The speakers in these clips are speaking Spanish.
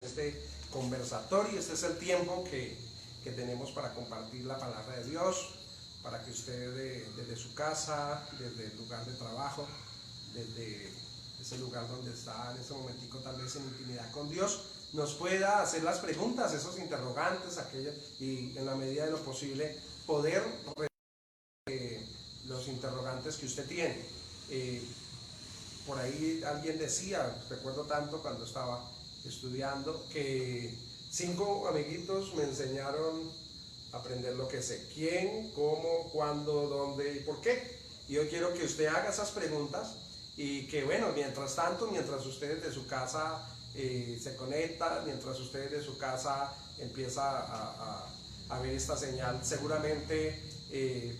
este conversatorio. Este es el tiempo que tenemos para compartir la palabra de Dios, para que usted desde su casa, desde el lugar de trabajo, desde ese lugar donde está en ese momentico tal vez en intimidad con Dios, nos pueda hacer las preguntas, esos interrogantes, aquellas, y en la medida de lo posible poder los interrogantes que usted tiene. Por ahí alguien decía, recuerdo tanto cuando estaba estudiando, que 5 amiguitos me enseñaron a aprender lo que sé: quién, cómo, cuándo, dónde y por qué. Y yo quiero que usted haga esas preguntas y que, bueno, mientras tanto, mientras usted de su casa se conecta, mientras usted de su casa empieza a ver esta señal, seguramente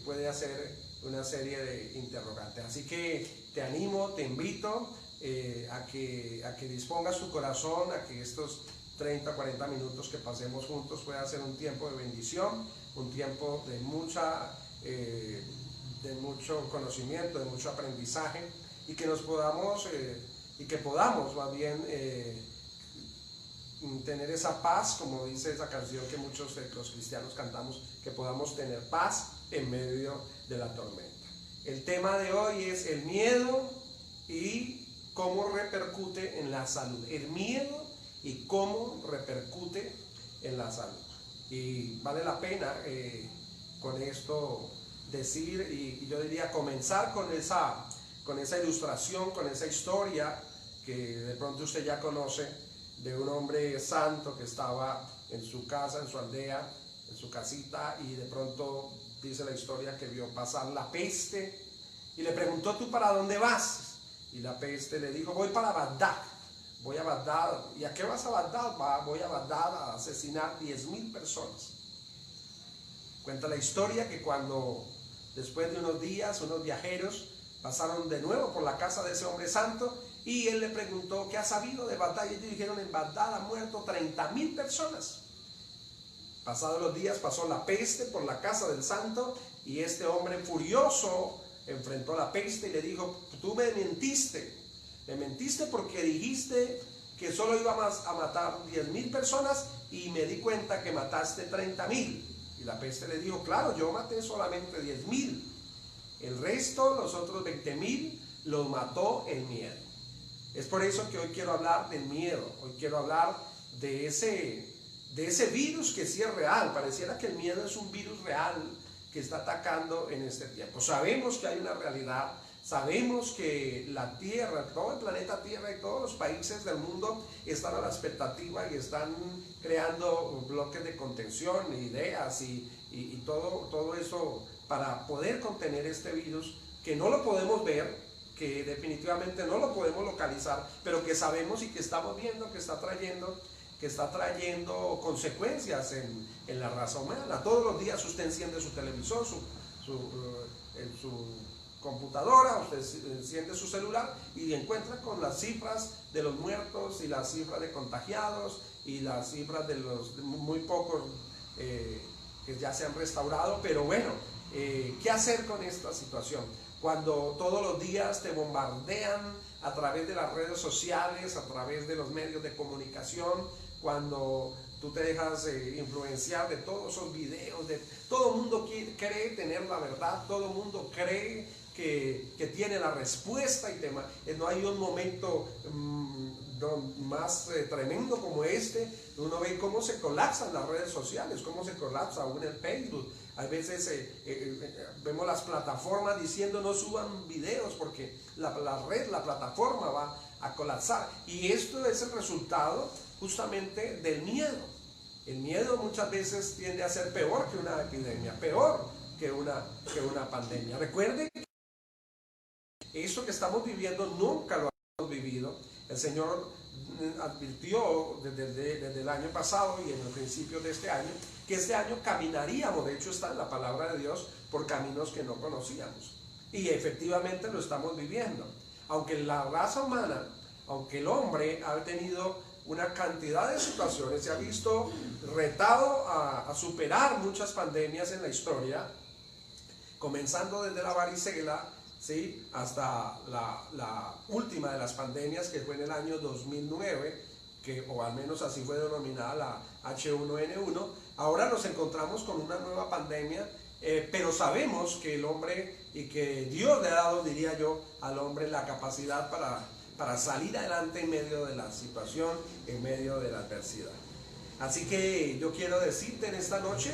puede hacer una serie de interrogantes. Así que te animo, te invito a que dispongas tu corazón, a que estos 30, 40 minutos que pasemos juntos pueda ser un tiempo de bendición, un tiempo de mucho conocimiento, de mucho aprendizaje, y que nos podamos podamos más bien tener esa paz, como dice esa canción que muchos de los cristianos cantamos, que podamos tener paz en medio de la tormenta. El tema de hoy es el miedo y cómo repercute en la salud. El miedo y cómo repercute en la salud. Y vale la pena con esto decir, y yo diría comenzar con esa ilustración, con esa historia que de pronto usted ya conoce, de un hombre santo que estaba en su casa, en su aldea, en su casita, y de pronto dice la historia que vio pasar la peste y le preguntó: ¿tú para dónde vas? Y la peste le dijo: voy para Bagdad, voy a Bagdad. ¿Y a qué vas a Bagdad? Voy a Bagdad a asesinar 10.000 personas. Cuenta la historia que cuando, después de unos días, unos viajeros pasaron de nuevo por la casa de ese hombre santo, y él le preguntó: ¿qué ha sabido de Bagdad? Y ellos dijeron: en Bagdad han muerto 30.000 personas. Pasados los días pasó la peste por la casa del santo, y este hombre furioso enfrentó la peste y le dijo: tú me mentiste porque dijiste que solo íbamos a matar 10.000 personas y me di cuenta que mataste 30.000. Y la peste le dijo: claro, yo maté solamente 10.000. El resto, los otros 20.000, los mató el miedo. Es por eso que hoy quiero hablar del miedo. Hoy quiero hablar de ese virus que sí es real. Pareciera que el miedo es un virus real que está atacando en este tiempo. Sabemos que hay una realidad. Sabemos que la Tierra, todo el planeta Tierra y todos los países del mundo están a la expectativa y están creando bloques de contención, ideas y todo eso para poder contener este virus, que no lo podemos ver, que definitivamente no lo podemos localizar, pero que sabemos y que estamos viendo que está trayendo consecuencias en la raza humana. Todos los días usted enciende su televisor, su computadora, usted enciende su celular y encuentra con las cifras de los muertos y las cifras de contagiados y las cifras de los muy pocos que ya se han restaurado. Pero bueno, ¿qué hacer con esta situación? Cuando todos los días te bombardean a través de las redes sociales, a través de los medios de comunicación, cuando tú te dejas influenciar de todos esos videos, todo el mundo cree tener la verdad, todo el mundo cree que tiene la respuesta, y no hay un momento más tremendo como este. Uno ve cómo se colapsan las redes sociales, cómo se colapsa aún el Facebook. A veces vemos las plataformas diciendo: no suban videos porque la plataforma va a colapsar. Y esto es el resultado justamente del miedo. El miedo muchas veces tiende a ser peor que una epidemia, peor que una pandemia. Recuerde que eso que estamos viviendo nunca lo hemos vivido. El Señor advirtió desde el año pasado y en el principio de este año que este año caminaríamos, de hecho está en la palabra de Dios, por caminos que no conocíamos. Y efectivamente lo estamos viviendo. Aunque la raza humana, aunque el hombre ha tenido una cantidad de situaciones, se ha visto retado a superar muchas pandemias en la historia, comenzando desde la varicela, ¿sí?, hasta la última de las pandemias, que fue en el año 2009, o al menos así fue denominada la H1N1. Ahora nos encontramos con una nueva pandemia, pero sabemos que el hombre y que Dios le ha dado, diría yo, al hombre la capacidad para salir adelante en medio de la situación, en medio de la adversidad. Así que yo quiero decirte en esta noche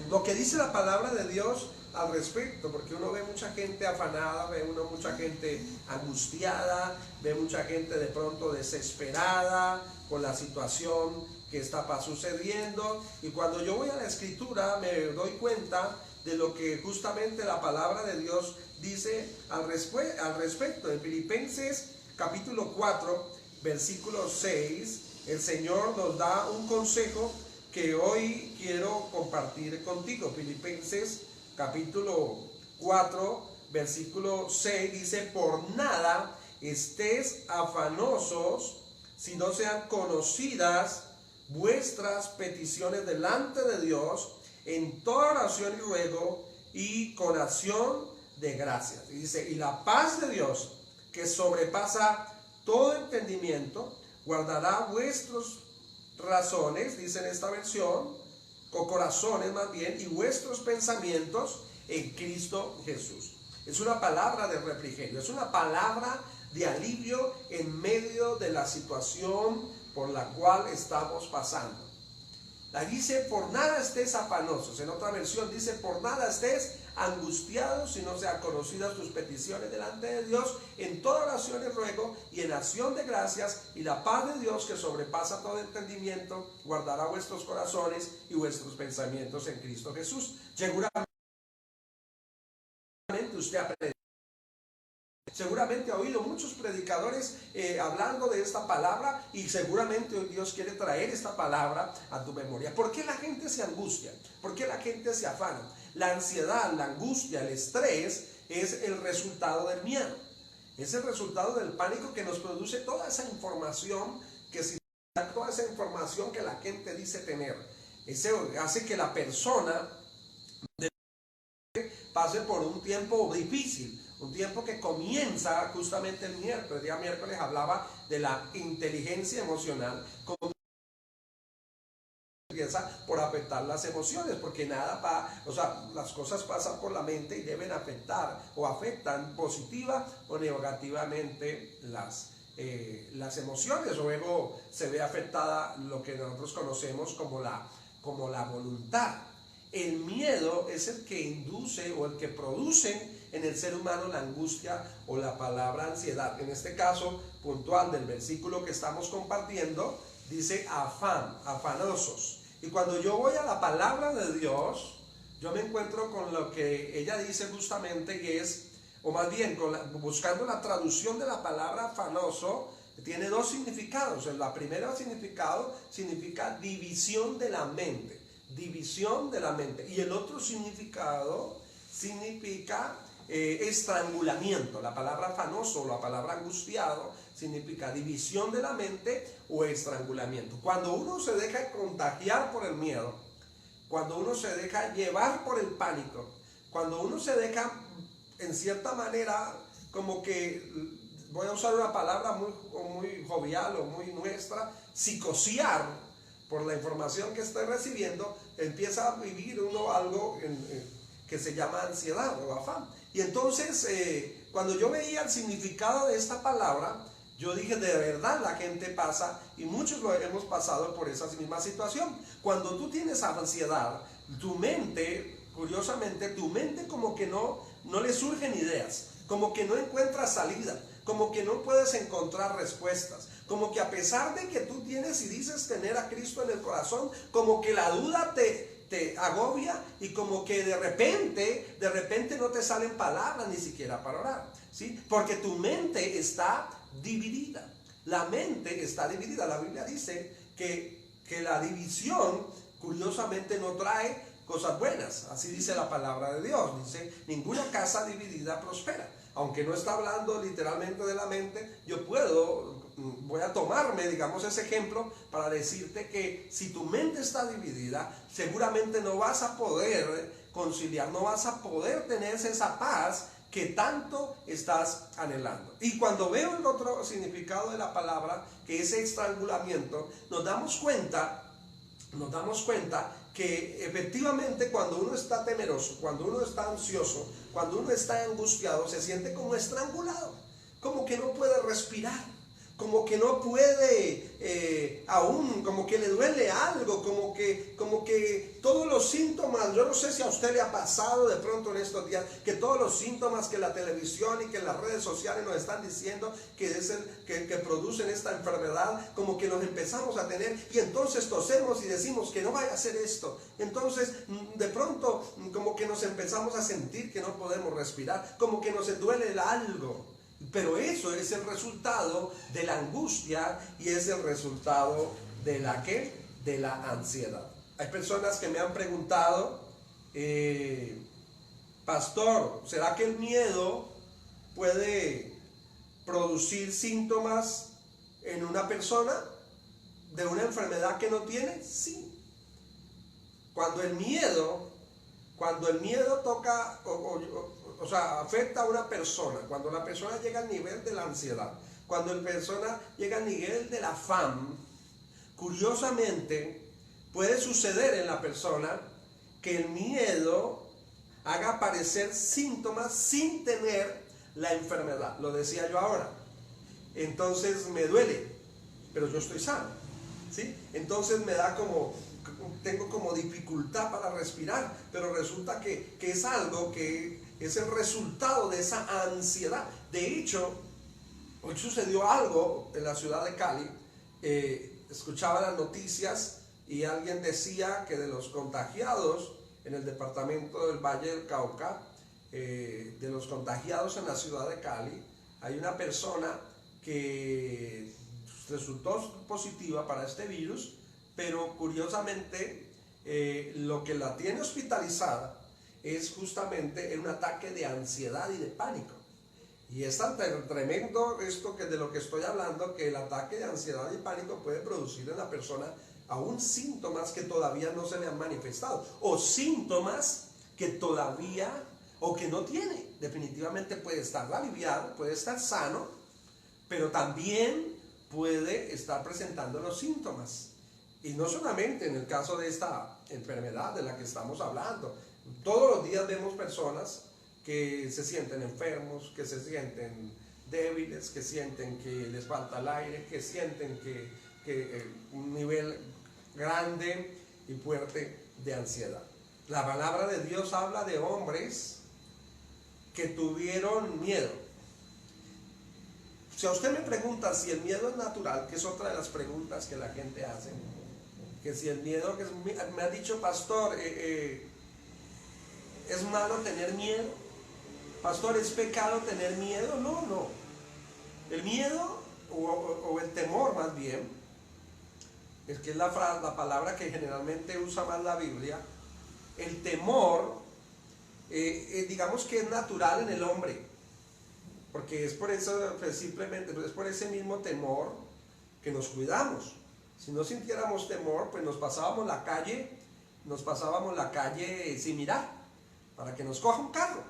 lo que dice la palabra de Dios al respecto, porque uno ve mucha gente afanada, ve uno mucha gente angustiada, ve mucha gente de pronto desesperada con la situación que está sucediendo, y cuando yo voy a la escritura me doy cuenta de lo que justamente la palabra de Dios dice al respecto. En Filipenses capítulo 4 versículo 6, el Señor nos da un consejo que hoy quiero compartir contigo. Filipenses capítulo 4 versículo 6 dice: por nada estés afanosos, si no sean conocidas vuestras peticiones delante de Dios en toda oración y ruego y con acción de gracias. Y dice: y la paz de Dios, que sobrepasa todo entendimiento, guardará vuestros razones, dice en esta versión, o corazones más bien, y vuestros pensamientos en Cristo Jesús. Es una palabra de refrigerio, es una palabra de alivio en medio de la situación por la cual estamos pasando. La dice: por nada estés afanosos. En otra versión dice: por nada estés angustiados, si no sean conocidas tus peticiones delante de Dios, en toda oración y ruego y en acción de gracias, y la paz de Dios, que sobrepasa todo entendimiento, guardará vuestros corazones y vuestros pensamientos en Cristo Jesús. Seguramente usted ha aprendido. Seguramente ha oído muchos predicadores hablando de esta palabra, y seguramente hoy Dios quiere traer esta palabra a tu memoria. ¿Por qué la gente se angustia? ¿Por qué la gente se afana? La ansiedad, la angustia, el estrés es el resultado del miedo. Es el resultado del pánico que nos produce toda esa información toda esa información que la gente dice tener. Eso hace que la persona pase por un tiempo difícil, un tiempo que comienza justamente el miércoles. El día miércoles hablaba de la inteligencia emocional, como empieza por afectar las emociones, porque las cosas pasan por la mente y deben afectar o afectan positiva o negativamente las emociones. Luego se ve afectada lo que nosotros conocemos como la voluntad. El miedo es el que induce o el que produce en el ser humano la angustia o la palabra ansiedad. En este caso puntual del versículo que estamos compartiendo, dice afanosos. Y cuando yo voy a la palabra de Dios, yo me encuentro con lo que ella dice justamente, y es, o más bien buscando la traducción de la palabra afanoso, tiene dos significados. El primer significado significa división de la mente. División de la mente. Y el otro significado significa estrangulamiento. La palabra afanoso o la palabra angustiado significa división de la mente o estrangulamiento. Cuando uno se deja contagiar por el miedo, cuando uno se deja llevar por el pánico, cuando uno se deja en cierta manera, como que, voy a usar una palabra muy jovial o muy nuestra, psicosear por la información que estoy recibiendo, empieza a vivir uno algo que se llama ansiedad o afán. Y entonces, cuando yo veía el significado de esta palabra, yo dije: de verdad la gente pasa, y muchos lo hemos pasado por esa misma situación. Cuando tú tienes ansiedad, tu mente, curiosamente, como que no le surgen ideas, como que no encuentras salida, como que no puedes encontrar respuestas, como que a pesar de que tú tienes y dices tener a Cristo en el corazón, como que la duda te agobia, y como que de repente no te salen palabras ni siquiera para orar, ¿sí? Porque tu mente está dividida. La mente está dividida. La Biblia dice que la división, curiosamente, no trae cosas buenas. Así dice la palabra de Dios. Dice: ninguna casa dividida prospera. Aunque no está hablando literalmente de la mente, voy a tomarme, digamos, ese ejemplo para decirte que si tu mente está dividida, seguramente no vas a poder conciliar, no vas a poder tener esa paz que tanto estás anhelando. Y cuando veo el otro significado de la palabra, que es estrangulamiento, nos damos cuenta que efectivamente cuando uno está temeroso, cuando uno está ansioso, cuando uno está angustiado, se siente como estrangulado, como que no puede respirar, como que no puede aún, como que le duele algo, como que todos los síntomas. Yo no sé si a usted le ha pasado de pronto en estos días que todos los síntomas que la televisión y que las redes sociales nos están diciendo que producen esta enfermedad, como que los empezamos a tener y entonces tosemos y decimos que no vaya a hacer esto. Entonces de pronto como que nos empezamos a sentir que no podemos respirar, como que nos duele algo. Pero eso es el resultado de la angustia y es el resultado de la ¿qué? De la ansiedad. Hay personas que me han preguntado, pastor, ¿será que el miedo puede producir síntomas en una persona de una enfermedad que no tiene? Sí. Cuando el miedo toca o sea, afecta a una persona, cuando la persona llega al nivel de la ansiedad, cuando la persona llega al nivel del afán, curiosamente puede suceder en la persona que el miedo haga aparecer síntomas sin tener la enfermedad. Lo decía yo ahora. Entonces me duele, pero yo estoy sano, ¿sí? Entonces me da tengo como dificultad para respirar, pero resulta que es algo que es el resultado de esa ansiedad. De hecho, hoy sucedió algo en la ciudad de Cali. Escuchaba las noticias y alguien decía que de los contagiados en el departamento del Valle del Cauca, de los contagiados en la ciudad de Cali, hay una persona que resultó positiva para este virus, pero curiosamente lo que la tiene hospitalizada es justamente un ataque de ansiedad y de pánico. Y es tan tremendo esto de lo que estoy hablando, que el ataque de ansiedad y pánico puede producir en la persona aún síntomas que todavía no se le han manifestado, o síntomas que todavía, o que no tiene. Definitivamente puede estar aliviado, puede estar sano, pero también puede estar presentando los síntomas. Y no solamente en el caso de esta enfermedad de la que estamos hablando. Todos los días vemos personas que se sienten enfermos, que se sienten débiles, que sienten que les falta el aire, que sienten que un nivel grande y fuerte de ansiedad. La palabra de Dios habla de hombres que tuvieron miedo. Si a usted me pregunta si el miedo es natural, que es otra de las preguntas que la gente hace, que si el miedo, me ha dicho, pastor, ¿es malo tener miedo? Pastor, ¿es pecado tener miedo? No, no. El miedo, o el temor más bien, es que es la palabra que generalmente usa más la Biblia. El temor, digamos que es natural en el hombre, porque es por eso, simplemente, es por ese mismo temor que nos cuidamos. Si no sintiéramos temor, pues nos pasábamos la calle sin mirar, para que nos coja un carro.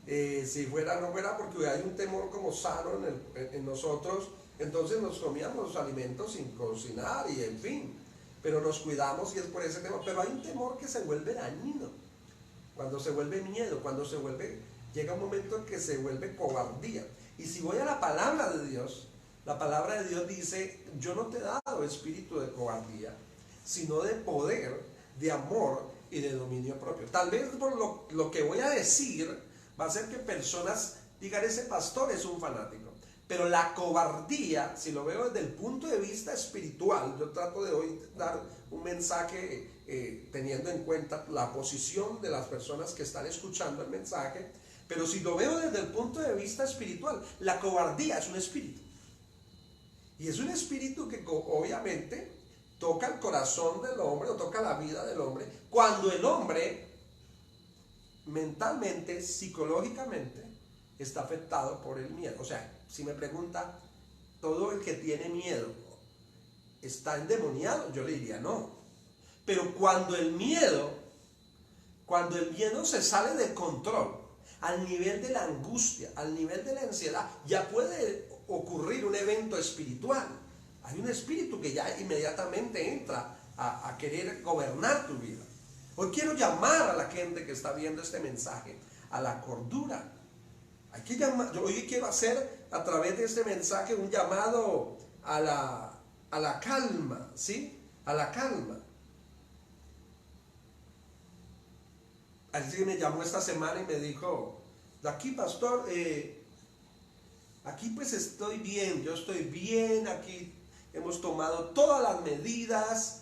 Si no fuera porque hay un temor como sano en nosotros, entonces nos comíamos los alimentos sin cocinar y en fin, pero nos cuidamos y es por ese temor. Pero hay un temor que se vuelve dañino, cuando se vuelve miedo, llega un momento en que se vuelve cobardía. Y si voy a la palabra de Dios, la palabra de Dios dice: yo no te he dado espíritu de cobardía, sino de poder, de amor y de dominio propio. Tal vez por lo que voy a decir va a hacer que personas digan: ese pastor es un fanático. Pero la cobardía, si lo veo desde el punto de vista espiritual, yo trato de hoy dar un mensaje teniendo en cuenta la posición de las personas que están escuchando el mensaje, pero si lo veo desde el punto de vista espiritual, la cobardía es un espíritu. Y es un espíritu que obviamente toca el corazón del hombre o toca la vida del hombre cuando el hombre mentalmente, psicológicamente está afectado por el miedo. O sea, si me pregunta, ¿todo el que tiene miedo está endemoniado? Yo le diría no. Pero cuando el miedo se sale de control, al nivel de la angustia, al nivel de la ansiedad, ya puede ocurrir un evento espiritual. Hay un espíritu que ya inmediatamente entra a querer gobernar tu vida. Hoy quiero llamar a la gente que está viendo este mensaje a la cordura. Hay que llamar, yo hoy quiero hacer a través de este mensaje un llamado a la calma, ¿sí? A la calma. Alguien me llamó esta semana y me dijo, aquí pastor, aquí pues estoy bien, yo estoy bien, aquí hemos tomado todas las medidas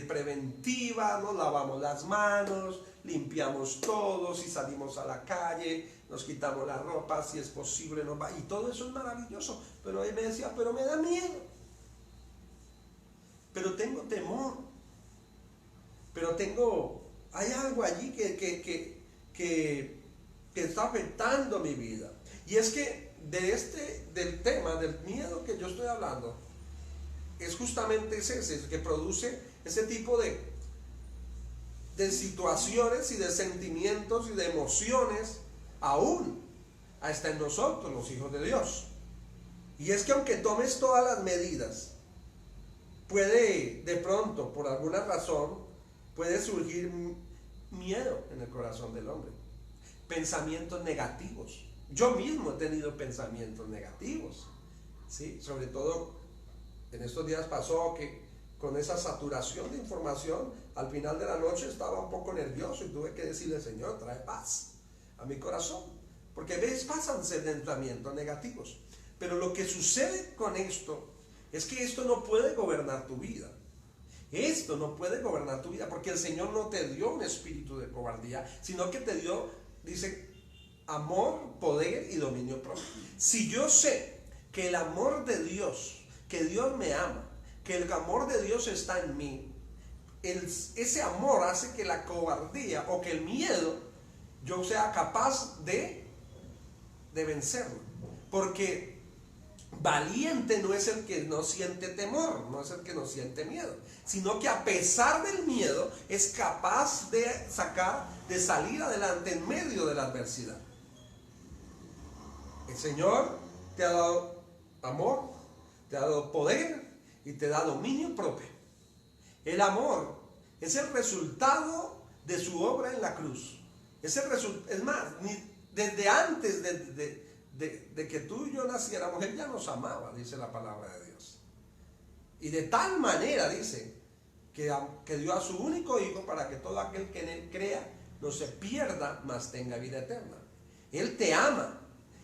preventivas, nos lavamos las manos, limpiamos todo, si salimos a la calle, nos quitamos la ropa, si es posible, nos va, y todo eso es maravilloso. Pero él me decía, pero me da miedo, pero tengo temor, pero hay algo allí que está afectando mi vida. Y es que del tema, del miedo que yo estoy hablando, es justamente ese que produce ese tipo de situaciones y de sentimientos y de emociones, aún hasta en nosotros, los hijos de Dios. Y es que aunque tomes todas las medidas, puede de pronto, por alguna razón, puede surgir miedo en el corazón del hombre, pensamientos negativos. Yo mismo he tenido pensamientos negativos, ¿sí? Sobre todo en estos días pasó que con esa saturación de información, al final de la noche estaba un poco nervioso y tuve que decirle, Señor, trae paz a mi corazón, porque a veces pasan pensamientos negativos. Pero lo que sucede con esto es que esto no puede gobernar tu vida. Esto no puede gobernar tu vida, porque el Señor no te dio un espíritu de cobardía, sino que te dio, dice, amor, poder y dominio propio. Si yo sé que el amor de Dios, que Dios me ama, que el amor de Dios está en mí, ese amor hace que la cobardía o que el miedo yo sea capaz de vencerlo. Porque valiente no es el que no siente temor, no es el que no siente miedo, sino que a pesar del miedo es capaz de salir adelante en medio de la adversidad. El Señor te ha dado amor, te ha dado poder y te da dominio propio. El amor es el resultado de su obra en la cruz. Es más, desde antes de que tú y yo naciéramos, Él ya nos amaba, dice la palabra de Dios. Y de tal manera, dice, que dio a su único Hijo para que todo aquel que en Él crea no se pierda, mas tenga vida eterna. Él te ama,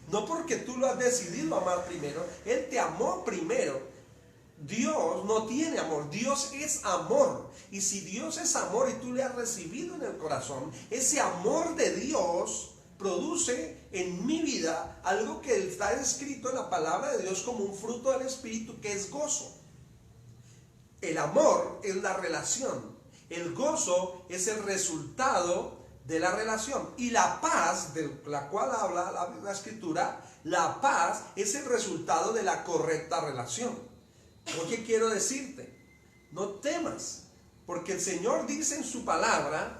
no porque tú lo has decidido amar primero, Él te amó primero. Dios no tiene amor, Dios es amor. Y si Dios es amor y tú le has recibido en el corazón, ese amor de Dios produce en mi vida algo que está escrito en la palabra de Dios como un fruto del Espíritu, que es gozo. El amor es la relación, el gozo es el resultado de la relación, y la paz de la cual habla la Escritura, la paz es el resultado de la correcta relación. ¿Qué quiero decirte? No temas, porque el Señor dice en su palabra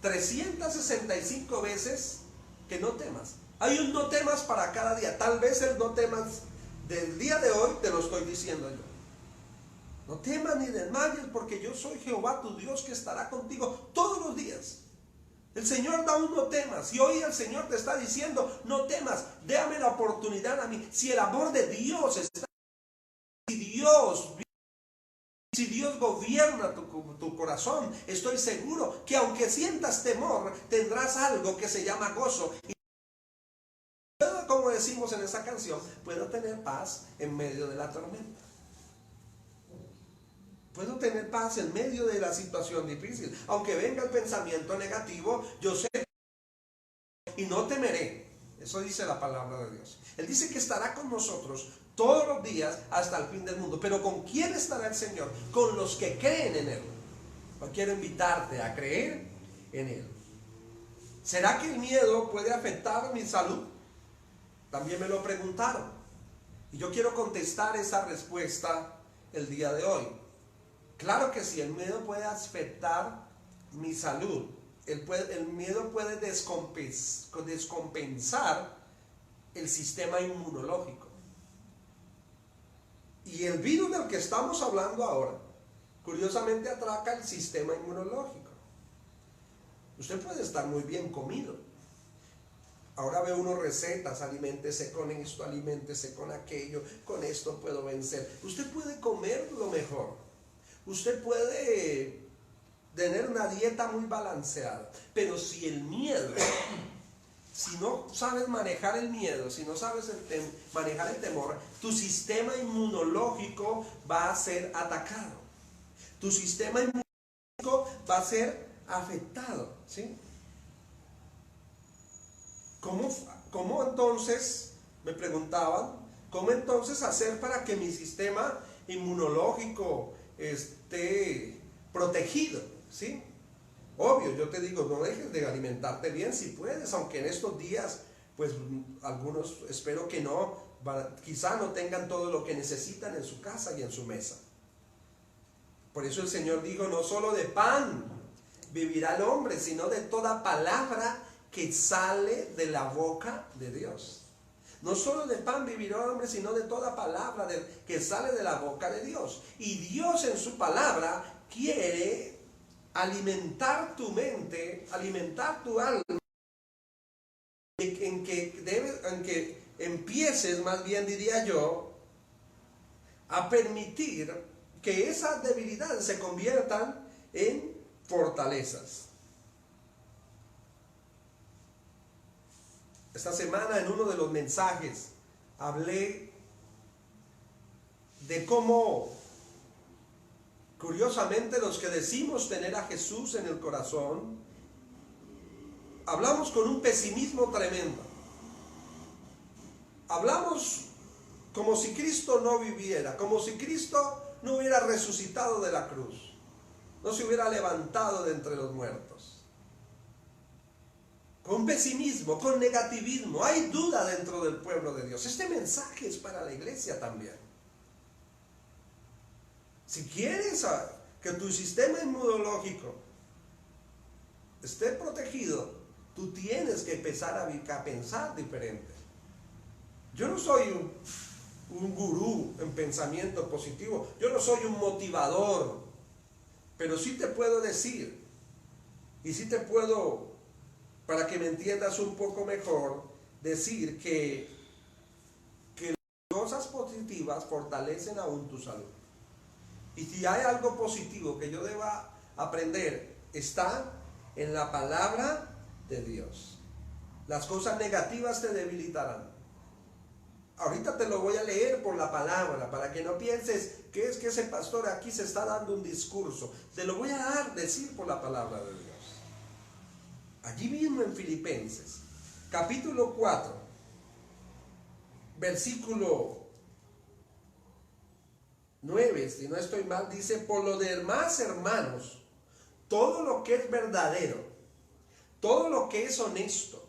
365 veces que no temas. Hay un no temas para cada día. Tal vez el no temas del día de hoy te lo estoy diciendo yo. No temas ni desmayes, porque yo soy Jehová tu Dios, que estará contigo todos los días. El Señor da un no temas, y hoy el Señor te está diciendo no temas, déjame la oportunidad a mí. Si el amor de Dios está, si Dios gobierna tu corazón, estoy seguro que aunque sientas temor, tendrás algo que se llama gozo. Y como decimos en esa canción, puedo tener paz en medio de la tormenta. Puedo tener paz en medio de la situación difícil. Aunque venga el pensamiento negativo, yo sé y no temeré. Eso dice la palabra de Dios. Él dice que estará con nosotros todos los días hasta el fin del mundo. Pero ¿con quién estará el Señor? Con los que creen en Él. Yo quiero invitarte a creer en Él. ¿Será que el miedo puede afectar mi salud? También me lo preguntaron. Y yo quiero contestar esa respuesta el día de hoy. Claro que sí, el miedo puede afectar mi salud. el miedo puede descompensar el sistema inmunológico. Y el virus del que estamos hablando ahora, curiosamente ataca el sistema inmunológico. Usted puede estar muy bien comido. Ahora ve uno recetas, aliméntese con esto, aliméntese con aquello, con esto puedo vencer. Usted puede comer lo mejor. Usted puede tener una dieta muy balanceada. Pero si el miedo, si no sabes manejar el miedo, si no sabes manejar el temor, tu sistema inmunológico va a ser atacado. Tu sistema inmunológico va a ser afectado, ¿sí? ¿Cómo entonces, me preguntaban, cómo entonces hacer para que mi sistema inmunológico esté protegido? ¿Sí? Obvio, yo te digo, no dejes de alimentarte bien si puedes, aunque en estos días, pues algunos, espero que no, quizá no tengan todo lo que necesitan en su casa y en su mesa. Por eso el Señor dijo, no solo de pan vivirá el hombre, sino de toda palabra que sale de la boca de Dios. No solo de pan vivirá el hombre, sino de toda palabra que sale de la boca de Dios. Y Dios en su palabra quiere alimentar tu mente, alimentar tu alma, en que empieces, más bien diría yo, a permitir que esas debilidades se conviertan en fortalezas. Esta semana en uno de los mensajes hablé de cómo, curiosamente, los que decimos tener a Jesús en el corazón, hablamos con un pesimismo tremendo. Hablamos como si Cristo no viviera, como si Cristo no hubiera resucitado de la cruz, no se hubiera levantado de entre los muertos. Con pesimismo, con negativismo, hay duda dentro del pueblo de Dios. Este mensaje es para la iglesia también. Si quieres que tu sistema inmunológico esté protegido, tú tienes que empezar a pensar diferente. Yo no soy un gurú en pensamiento positivo, yo no soy un motivador, pero sí te puedo decir, y sí te puedo, para que me entiendas un poco mejor, decir que las cosas positivas fortalecen aún tu salud. Y si hay algo positivo que yo deba aprender, está en la palabra de Dios. Las cosas negativas te debilitarán. Ahorita te lo voy a leer por la palabra, para que no pienses que es que ese pastor aquí se está dando un discurso. Te lo voy a decir por la palabra de Dios. Allí mismo en Filipenses, capítulo 4, versículo 9, si no estoy mal, dice, por lo demás, hermanos, todo lo que es verdadero, todo lo que es honesto,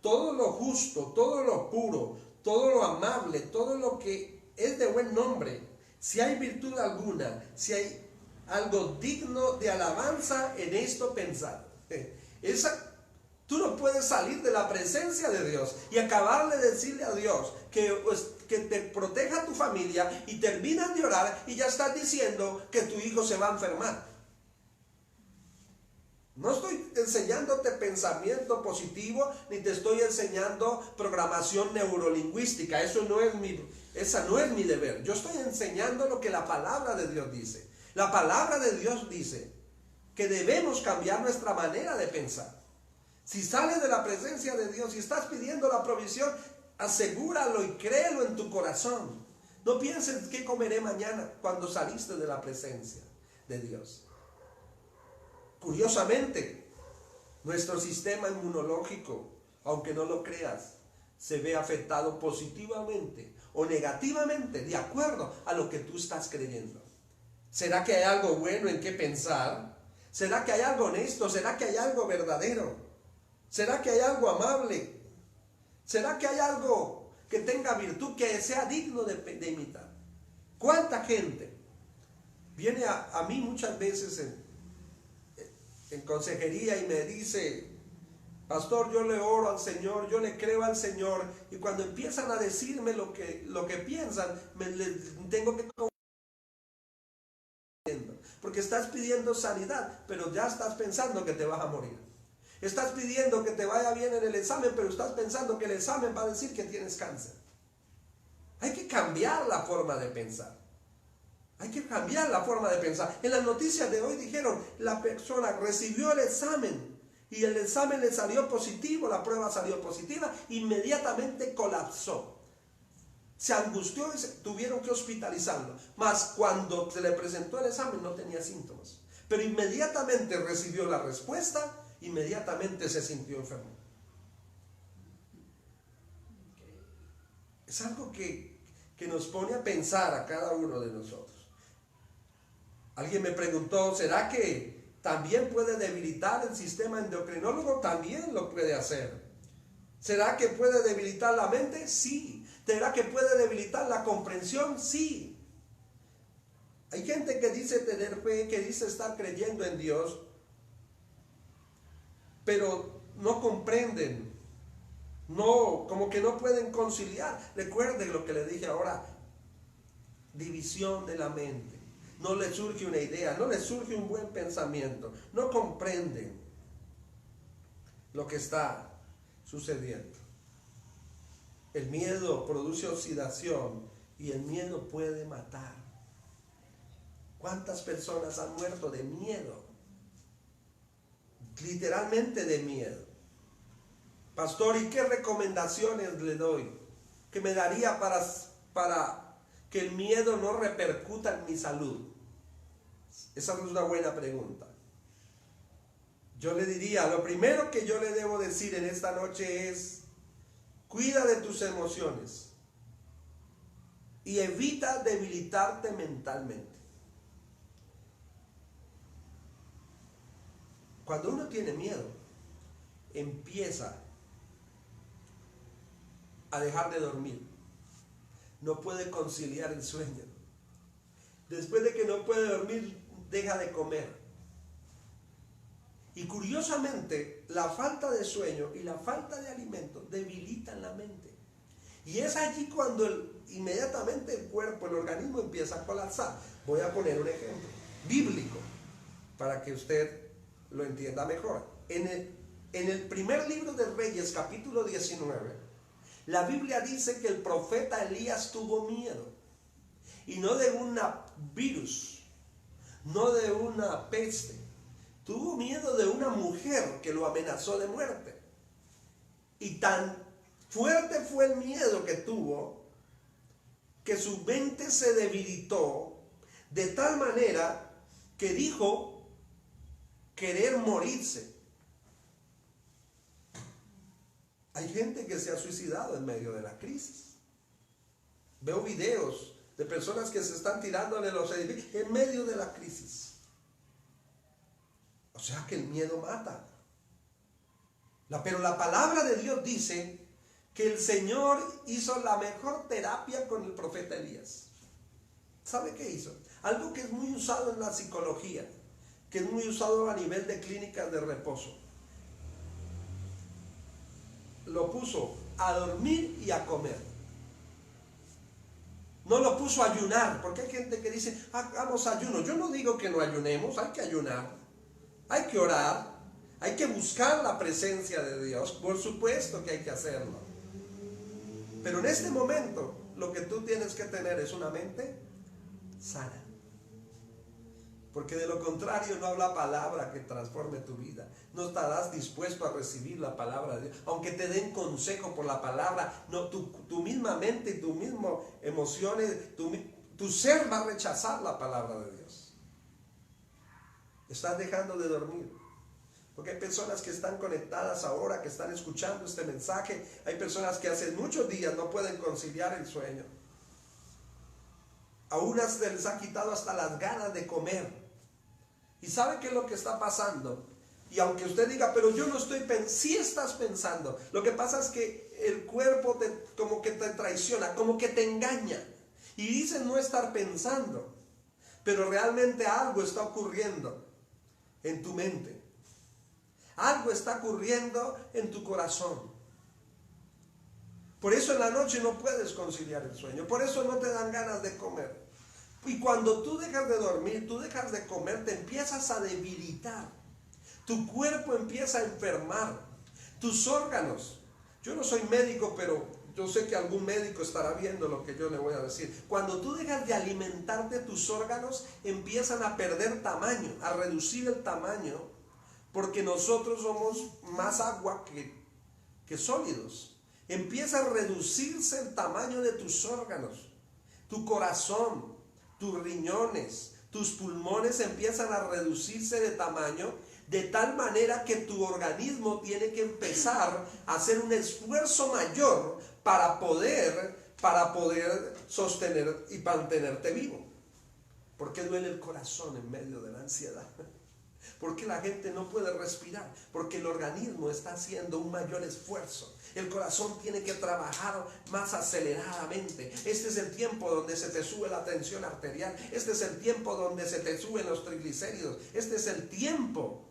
todo lo justo, todo lo puro, todo lo amable, todo lo que es de buen nombre, si hay virtud alguna, si hay algo digno de alabanza, en esto pensad. Tú no puedes salir de la presencia de Dios y acabar de decirle a Dios que te proteja a tu familia y terminas de orar y ya estás diciendo que tu hijo se va a enfermar. No estoy enseñándote pensamiento positivo ni te estoy enseñando programación neurolingüística. Esa no es mi deber. Yo estoy enseñando lo que la palabra de Dios dice. La palabra de Dios dice que debemos cambiar nuestra manera de pensar. Si sales de la presencia de Dios y estás pidiendo la provisión, asegúralo y créelo en tu corazón. No pienses qué comeré mañana cuando saliste de la presencia de Dios. Curiosamente, nuestro sistema inmunológico, aunque no lo creas, se ve afectado positivamente o negativamente de acuerdo a lo que tú estás creyendo. ¿Será que hay algo bueno en qué pensar? ¿Será que hay algo honesto? ¿Será que hay algo verdadero? ¿Será que hay algo amable? ¿Será que hay algo que tenga virtud, que sea digno de imitar? ¿Cuánta gente viene a mí muchas veces en consejería y me dice: pastor, yo le oro al Señor, yo le creo al Señor, y cuando empiezan a decirme lo que piensan, tengo que... Porque estás pidiendo sanidad, pero ya estás pensando que te vas a morir. Estás pidiendo que te vaya bien en el examen, pero estás pensando que el examen va a decir que tienes cáncer. Hay que cambiar la forma de pensar. Hay que cambiar la forma de pensar. En las noticias de hoy dijeron: la persona recibió el examen y el examen le salió positivo, la prueba salió positiva, inmediatamente colapsó. Se angustió y tuvieron que hospitalizarlo. Mas cuando se le presentó el examen no tenía síntomas. Pero inmediatamente recibió la respuesta, inmediatamente se sintió enfermo. Es algo que nos pone a pensar a cada uno de nosotros. Alguien me preguntó: ¿será que también puede debilitar el sistema endocrinólogo? También lo puede hacer. ¿Será que puede debilitar la mente? Sí. ¿Será que puede debilitar la comprensión? Sí. Hay gente que dice tener fe, que dice estar creyendo en Dios, pero no comprenden. No, como que no pueden conciliar. Recuerden lo que le dije ahora: división de la mente. No le surge una idea, no le surge un buen pensamiento. No comprenden lo que está sucediendo. El miedo produce oxidación y el miedo puede matar. ¿Cuántas personas han muerto de miedo? Literalmente de miedo. Pastor, ¿y qué recomendaciones le doy? ¿Qué me daría para que el miedo no repercuta en mi salud? Esa es una buena pregunta. Yo le diría, lo primero que yo le debo decir en esta noche es: cuida de tus emociones y evita debilitarte mentalmente. Cuando uno tiene miedo, empieza a dejar de dormir. No puede conciliar el sueño. Después de que no puede dormir, deja de comer. Y curiosamente, la falta de sueño y la falta de alimento debilitan la mente. Y es allí cuando inmediatamente el cuerpo, el organismo empieza a colapsar. Voy a poner un ejemplo bíblico para que usted lo entienda mejor. En el primer libro de Reyes, capítulo 19, la Biblia dice que el profeta Elías tuvo miedo. Y no de un virus, no de una peste. Tuvo miedo de una mujer que lo amenazó de muerte. Y tan fuerte fue el miedo que tuvo que su mente se debilitó de tal manera que dijo querer morirse. Hay gente que se ha suicidado en medio de la crisis. Veo videos de personas que se están tirando de los edificios en medio de la crisis. O sea que el miedo mata. Pero la palabra de Dios dice que el Señor hizo la mejor terapia con el profeta Elías. ¿Sabe qué hizo? Algo que es muy usado en la psicología, que es muy usado a nivel de clínicas de reposo. Lo puso a dormir y a comer. No lo puso a ayunar, porque hay gente que dice, hagamos ayuno. Yo no digo que no ayunemos, hay que ayunar. Hay que orar, hay que buscar la presencia de Dios, por supuesto que hay que hacerlo. Pero en este momento lo que tú tienes que tener es una mente sana. Porque de lo contrario no habrá palabra que transforme tu vida. No estarás dispuesto a recibir la palabra de Dios. Aunque te den consejo por la palabra, no, tu misma mente y tus mismas emociones, tu ser va a rechazar la palabra de Dios. Estás dejando de dormir. Porque hay personas que están conectadas ahora, que están escuchando este mensaje. Hay personas que hace muchos días no pueden conciliar el sueño. A unas se les ha quitado hasta las ganas de comer. ¿Y sabe qué es lo que está pasando? Y aunque usted diga, pero yo no estoy pensando, sí estás pensando. Lo que pasa es que el cuerpo como que te traiciona, como que te engaña. Y dices no estar pensando. Pero realmente algo está ocurriendo en tu mente. Algo está ocurriendo en tu corazón. Por eso en la noche no puedes conciliar el sueño. Por eso no te dan ganas de comer. Y cuando tú dejas de dormir, tú dejas de comer, te empiezas a debilitar. Tu cuerpo empieza a enfermar. Tus órganos. Yo no soy médico, pero yo sé que algún médico estará viendo lo que yo le voy a decir. Cuando tú dejas de alimentarte, tus órganos empiezan a perder tamaño, a reducir el tamaño, porque nosotros somos más agua que sólidos. Empieza a reducirse el tamaño de tus órganos, tu corazón, tus riñones, tus pulmones empiezan a reducirse de tamaño, de tal manera que tu organismo tiene que empezar a hacer un esfuerzo mayor para poder sostener y mantenerte vivo. ¿Por qué duele el corazón en medio de la ansiedad? Porque la gente no puede respirar, porque el organismo está haciendo un mayor esfuerzo. El corazón tiene que trabajar más aceleradamente. Este es el tiempo donde se te sube la tensión arterial. Este es el tiempo donde se te suben los triglicéridos. Este es el tiempo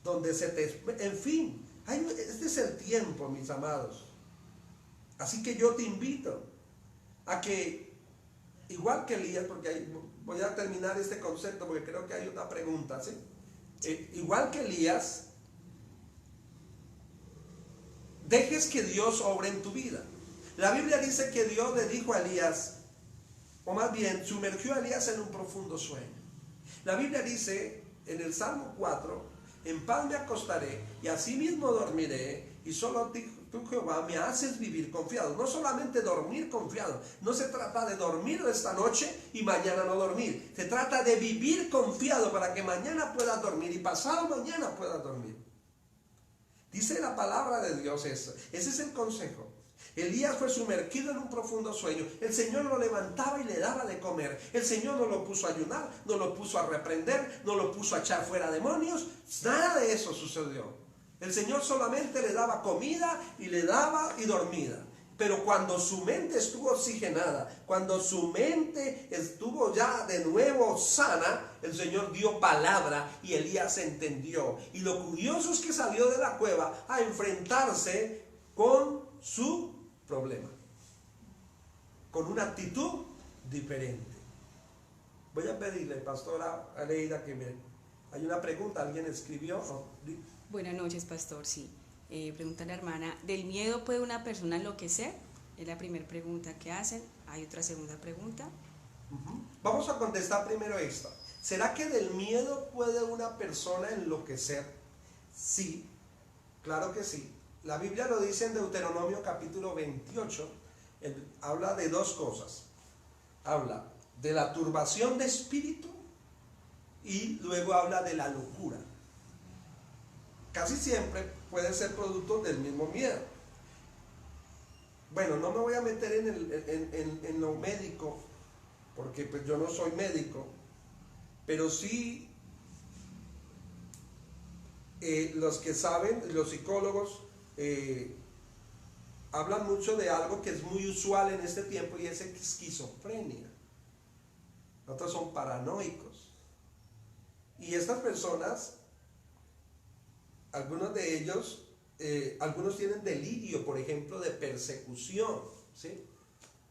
donde se te... En fin, este es el tiempo, mis amados. Así que yo te invito a que, igual que Elías, porque voy a terminar este concepto porque creo que hay una pregunta, ¿sí? Igual que Elías, dejes que Dios obre en tu vida. La Biblia dice que Dios le dijo a Elías, o más bien sumergió a Elías en un profundo sueño. La Biblia dice en el Salmo 4, en paz me acostaré y asimismo dormiré, y solo tú, Jehová, me haces vivir confiado. No solamente dormir confiado, no se trata de dormir esta noche y mañana no dormir. Se trata de vivir confiado para que mañana puedas dormir y pasado mañana puedas dormir. Dice la palabra de Dios eso. Ese es el consejo. Elías fue sumergido en un profundo sueño. El Señor lo levantaba y le daba de comer. El Señor no lo puso a ayunar, no lo puso a reprender, no lo puso a echar fuera demonios. Nada de eso sucedió. El Señor solamente le daba comida y le daba y dormida. Pero cuando su mente estuvo oxigenada, cuando su mente estuvo ya de nuevo sana, el Señor dio palabra y Elías entendió. Y lo curioso es que salió de la cueva a enfrentarse con su problema, con una actitud diferente. Voy a pedirle, pastora Aleida, hay una pregunta, ¿alguien escribió? Buenas noches, pastor, sí. Pregunta la hermana, ¿del miedo puede una persona enloquecer? Es la primera pregunta que hacen. Hay otra segunda pregunta. Vamos a contestar primero esta. ¿Será que del miedo puede una persona enloquecer? Sí, claro que sí. La Biblia lo dice en Deuteronomio capítulo 28. Habla de dos cosas. Habla de la turbación de espíritu y luego habla de la locura. Casi siempre puede ser producto del mismo miedo. Bueno, no me voy a meter en lo médico, porque pues yo no soy médico, pero sí los que saben, los psicólogos, hablan mucho de algo que es muy usual en este tiempo y es esquizofrenia. Otros son paranoicos. Y estas personas, algunos de ellos, algunos tienen delirio, por ejemplo, de persecución, ¿sí?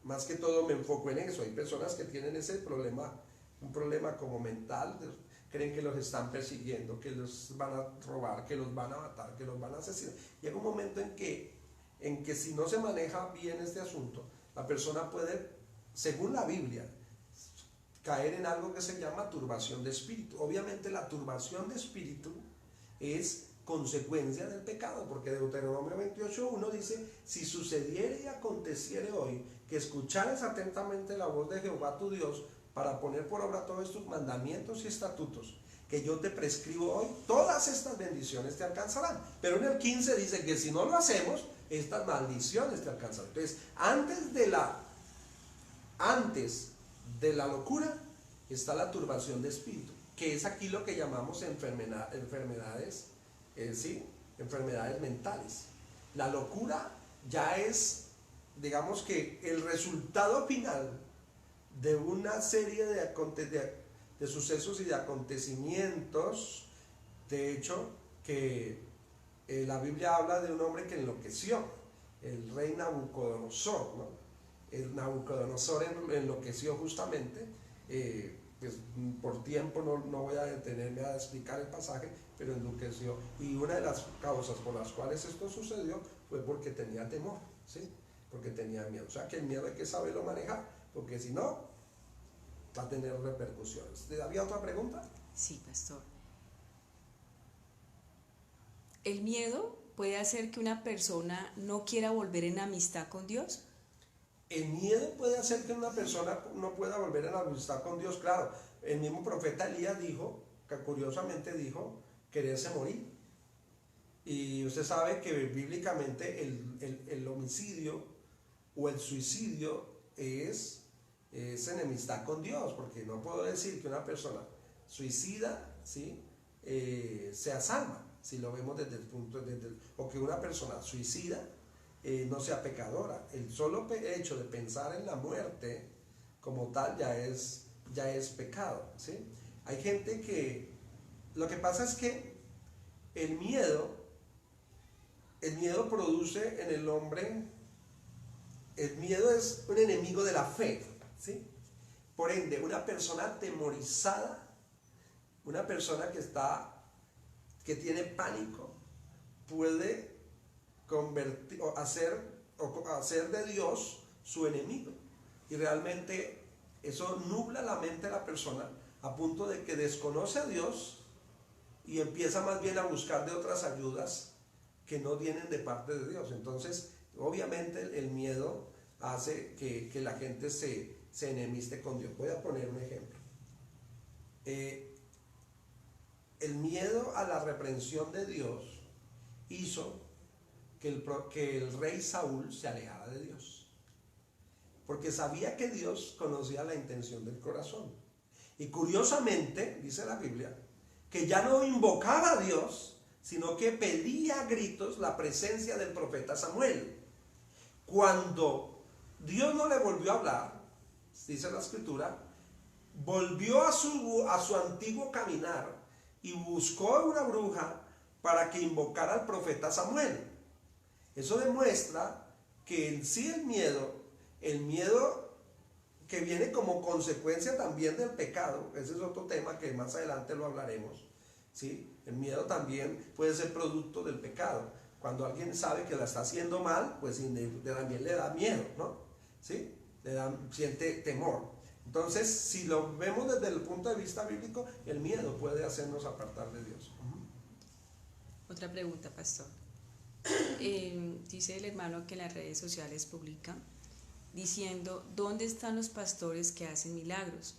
Más que todo me enfoco en eso. Hay personas que tienen ese problema, un problema como mental, creen que los están persiguiendo, que los van a robar, que los van a matar, que los van a asesinar. Llega un momento en que si no se maneja bien este asunto, la persona puede, según la Biblia, caer en algo que se llama turbación de espíritu. Obviamente la turbación de espíritu es consecuencia del pecado, porque Deuteronomio 28:1 dice, si sucediere y aconteciere hoy, que escuchares atentamente la voz de Jehová tu Dios, para poner por obra todos estos mandamientos y estatutos que yo te prescribo hoy, todas estas bendiciones te alcanzarán. Pero en el 15 dice que si no lo hacemos, estas maldiciones te alcanzarán. Entonces, antes de la locura está la turbación de espíritu, que es aquí lo que llamamos enfermedades, ¿sí? Enfermedades mentales. La locura ya es, digamos que el resultado final de una serie de sucesos y de acontecimientos, de hecho, que la Biblia habla de un hombre que enloqueció, el rey Nabucodonosor, ¿no? El Nabucodonosor enloqueció justamente, pues por tiempo no voy a detenerme a explicar el pasaje, pero enloqueció. Y una de las causas por las cuales esto sucedió fue porque tenía temor, ¿sí? Porque tenía miedo. O sea que el miedo hay que saberlo manejar, porque si no, va a tener repercusiones. ¿Había otra pregunta? Sí, pastor. ¿El miedo puede hacer que una persona no quiera volver en amistad con Dios? El miedo puede hacer que una persona no pueda volver en amistad con Dios, claro. El mismo profeta Elías dijo, que curiosamente dijo, quererse morir. Y usted sabe que bíblicamente el homicidio o el suicidio es enemistad con Dios, porque no puedo decir que una persona suicida, ¿sí? Sea salva, si lo vemos desde el punto, o que una persona suicida no sea pecadora. El solo hecho de pensar en la muerte como tal ya es pecado, ¿sí? Hay gente que, lo que pasa es que el miedo produce en el hombre, el miedo es un enemigo de la fe, ¿sí? Por ende, una persona atemorizada, una persona que tiene pánico, puede convertir o hacer de Dios su enemigo, y realmente eso nubla la mente de la persona a punto de que desconoce a Dios y empieza más bien a buscar de otras ayudas que no vienen de parte de Dios. Entonces obviamente el miedo hace que la gente se enemiste con Dios. Voy a poner un ejemplo. El miedo a la reprensión de Dios hizo que el rey Saúl se alejara de Dios, porque sabía que Dios conocía la intención del corazón. Y curiosamente, dice la Biblia, que ya no invocaba a Dios, sino que pedía a gritos la presencia del profeta Samuel. Cuando Dios no le volvió a hablar, dice la Escritura, volvió a su antiguo caminar y buscó a una bruja para que invocara al profeta Samuel. Eso demuestra que en sí el miedo que viene como consecuencia también del pecado, ese es otro tema que más adelante lo hablaremos, ¿sí? El miedo también puede ser producto del pecado. Cuando alguien sabe que la está haciendo mal, pues también le da miedo, ¿no? ¿Sí? Siente temor. Entonces, si lo vemos desde el punto de vista bíblico, el miedo puede hacernos apartar de Dios. Otra pregunta, pastor. Dice el hermano que en las redes sociales publica diciendo, ¿dónde están los pastores que hacen milagros?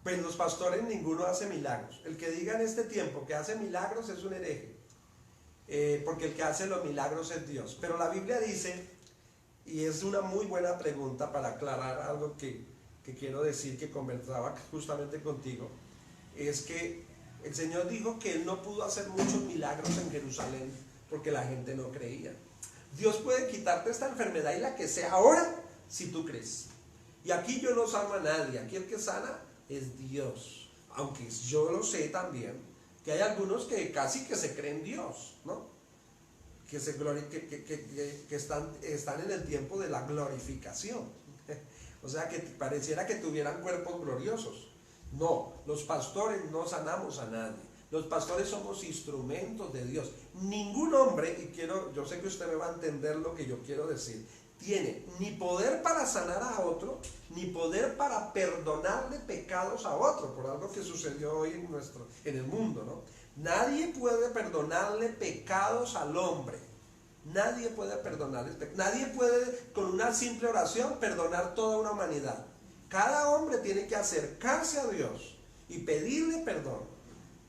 Pues los pastores ninguno hace milagros. El que diga en este tiempo que hace milagros es un hereje, porque el que hace los milagros es Dios. Pero la Biblia dice, y es una muy buena pregunta para aclarar algo que quiero decir, que conversaba justamente contigo, es que el Señor dijo que Él no pudo hacer muchos milagros en Jerusalén porque la gente no creía. Dios puede quitarte esta enfermedad y la que sea ahora, si tú crees. Y aquí yo no sano a nadie, aquí el que sana es Dios. Aunque yo lo sé también, que hay algunos que casi que se creen Dios, ¿no? Que están en el tiempo de la glorificación. O sea, que pareciera que tuvieran cuerpos gloriosos. No, los pastores no sanamos a nadie. Los pastores somos instrumentos de Dios. Ningún hombre, y yo sé que usted me va a entender lo que yo quiero decir, tiene ni poder para sanar a otro, ni poder para perdonarle pecados a otro, por algo que sucedió hoy en el mundo, ¿no? Nadie puede perdonarle pecados al hombre. Nadie puede perdonarle pecados. Nadie puede, con una simple oración, perdonar toda una humanidad. Cada hombre tiene que acercarse a Dios y pedirle perdón,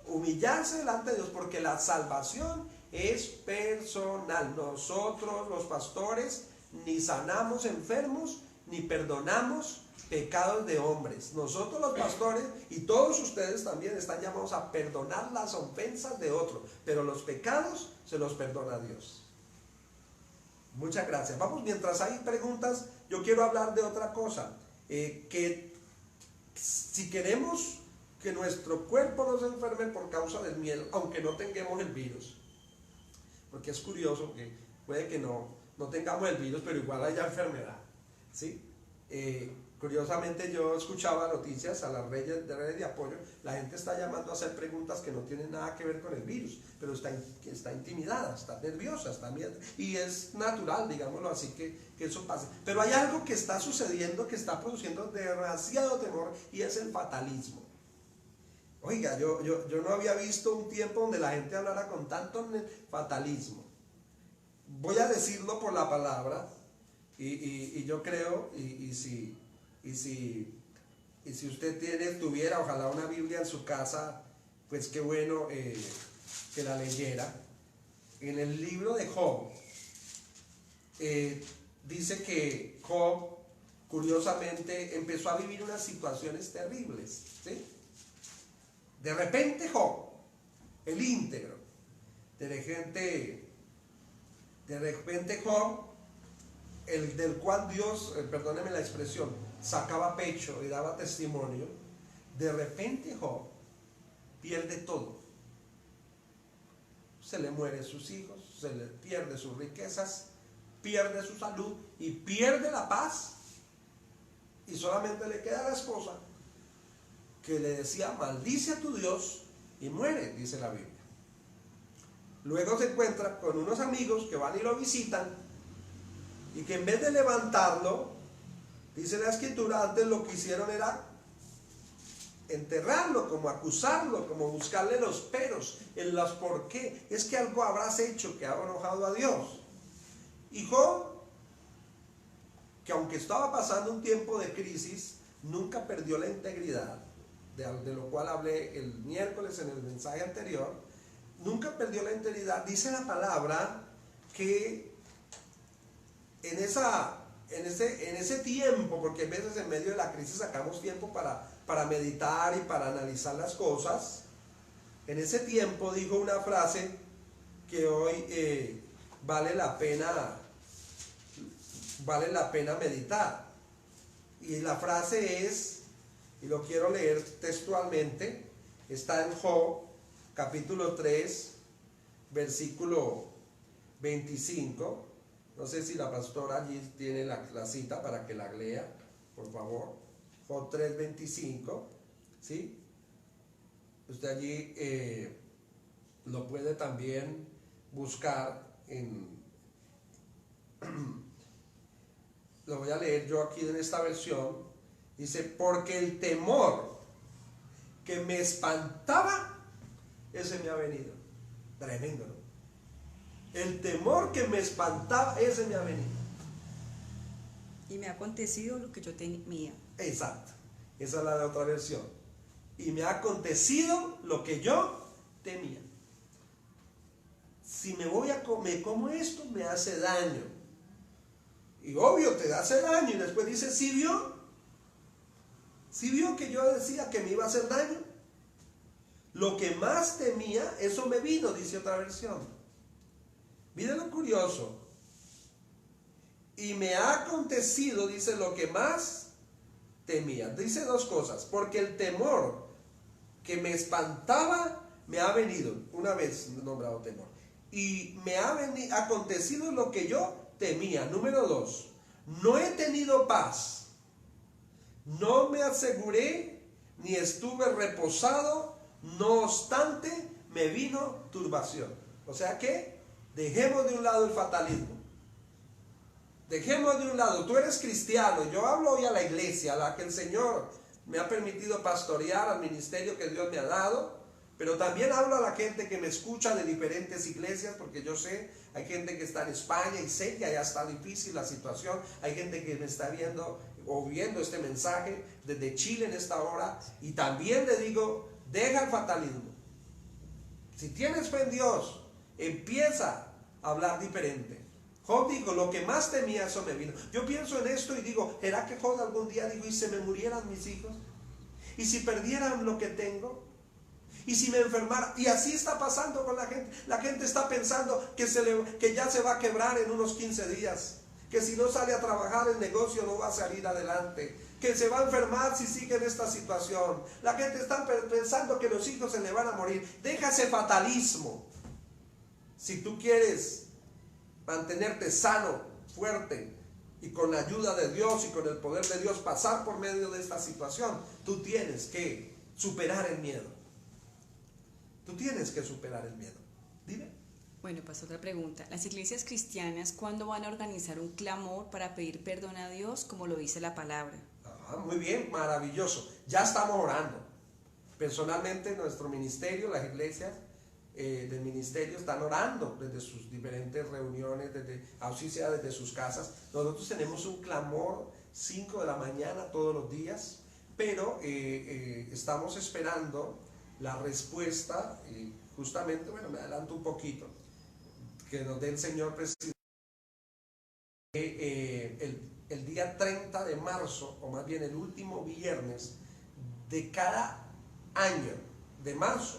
humillarse delante de Dios, porque la salvación es personal. Nosotros los pastores ni sanamos enfermos ni perdonamos pecados de hombres. Nosotros los pastores y todos ustedes también están llamados a perdonar las ofensas de otros, pero los pecados se los perdona Dios. Muchas gracias. Vamos, mientras hay preguntas, yo quiero hablar de otra cosa, que si queremos que nuestro cuerpo no se enferme por causa del miedo, aunque no tengamos el virus. Porque es curioso que puede que no tengamos el virus, pero igual haya enfermedad, ¿sí? Curiosamente yo escuchaba noticias a las redes de apoyo, la gente está llamando a hacer preguntas que no tienen nada que ver con el virus, pero está intimidada, está nerviosa, está miedo, y es natural, digámoslo así, que eso pase. Pero hay algo que está sucediendo, que está produciendo demasiado temor, y es el fatalismo. Oiga, yo no había visto un tiempo donde la gente hablara con tanto fatalismo. Voy a decirlo por la palabra, y yo creo, y si usted tuviera, ojalá una Biblia en su casa, pues qué bueno que la leyera. En el libro de Job, dice que Job, curiosamente, empezó a vivir unas situaciones terribles, ¿sí? De repente Job, el íntegro, de repente Job, el del cual Dios, perdóneme la expresión, sacaba pecho y daba testimonio, de repente Job pierde todo. Se le mueren sus hijos, se le pierde sus riquezas, pierde su salud y pierde la paz, y solamente le queda la esposa, que le decía: maldice a tu Dios y muere, dice la Biblia. Luego se encuentra con unos amigos que van y lo visitan, y que en vez de levantarlo, dice la escritura, antes lo que hicieron era enterrarlo, como acusarlo, como buscarle los peros, en las por qué. Es que algo habrás hecho que ha enojado a Dios. Y Job, que aunque estaba pasando un tiempo de crisis, nunca perdió la integridad, de lo cual hablé el miércoles en el mensaje anterior. Nunca perdió la integridad. Dice la palabra que en ese tiempo, porque a veces en medio de la crisis sacamos tiempo para meditar y para analizar las cosas, en ese tiempo dijo una frase que hoy vale la pena meditar. Y la frase es, y lo quiero leer textualmente, está en Job, capítulo 3, versículo 25. No sé si la pastora allí tiene la cita para que la lea, por favor. Job 3, 25, ¿sí? Usted allí lo puede también buscar lo voy a leer yo aquí en esta versión. Dice: porque el temor que me espantaba, ese me ha venido. Tremendo, ¿no? El temor que me espantaba, ese me ha venido. Y me ha acontecido lo que yo temía. Exacto, esa es la de otra versión. Y me ha acontecido lo que yo temía. Si me como esto, me hace daño. Y obvio, te hace daño. Y después dice: ¿sí vio? ¿Sí vio que yo decía que me iba a hacer daño? Lo que más temía, eso me vino, dice otra versión. Miren lo curioso. Y me ha acontecido, dice, lo que más temía. Dice dos cosas. Porque el temor que me espantaba me ha venido. Una vez nombrado temor. Y me ha acontecido lo que yo temía. Número 2. No he tenido paz. No me aseguré ni estuve reposado. No obstante, me vino turbación. O sea que dejemos de un lado el fatalismo. Dejemos de un lado. Tú eres cristiano. Yo hablo hoy a la iglesia, a la que el Señor me ha permitido pastorear, al ministerio que Dios me ha dado. Pero también hablo a la gente que me escucha de diferentes iglesias, porque yo sé, hay gente que está en España y sé que allá está difícil la situación. Hay gente que me está viendo o viendo este mensaje desde Chile en esta hora. Y también le digo, deja el fatalismo. Si tienes fe en Dios, empieza a hablar diferente. Job dijo: lo que más temía, eso me vino. Yo pienso en esto y digo: ¿será que Job algún día dijo: y se me murieran mis hijos? ¿Y si perdieran lo que tengo? ¿Y si me enfermara? Y así está pasando con la gente. La gente está pensando que ya se va a quebrar en unos 15 días. Que si no sale a trabajar el negocio no va a salir adelante. que se va a enfermar si sigue en esta situación. La gente está pensando que los hijos se le van a morir. Deja ese fatalismo. Si tú quieres mantenerte sano, fuerte y con la ayuda de Dios y con el poder de Dios pasar por medio de esta situación, tú tienes que superar el miedo. Tú tienes que superar el miedo. Dime. Bueno, pasó otra pregunta. ¿Las iglesias cristianas cuándo van a organizar un clamor para pedir perdón a Dios, como lo dice la palabra? Muy bien, maravilloso. Ya estamos orando. Personalmente, nuestro ministerio, las iglesias del ministerio están orando desde sus diferentes reuniones, desde sus casas. Nosotros tenemos un clamor 5 de la mañana todos los días, pero estamos esperando la respuesta, justamente, bueno, me adelanto un poquito, que nos dé el Señor presidente. El día 30 de marzo, o más bien el último viernes de cada año de marzo,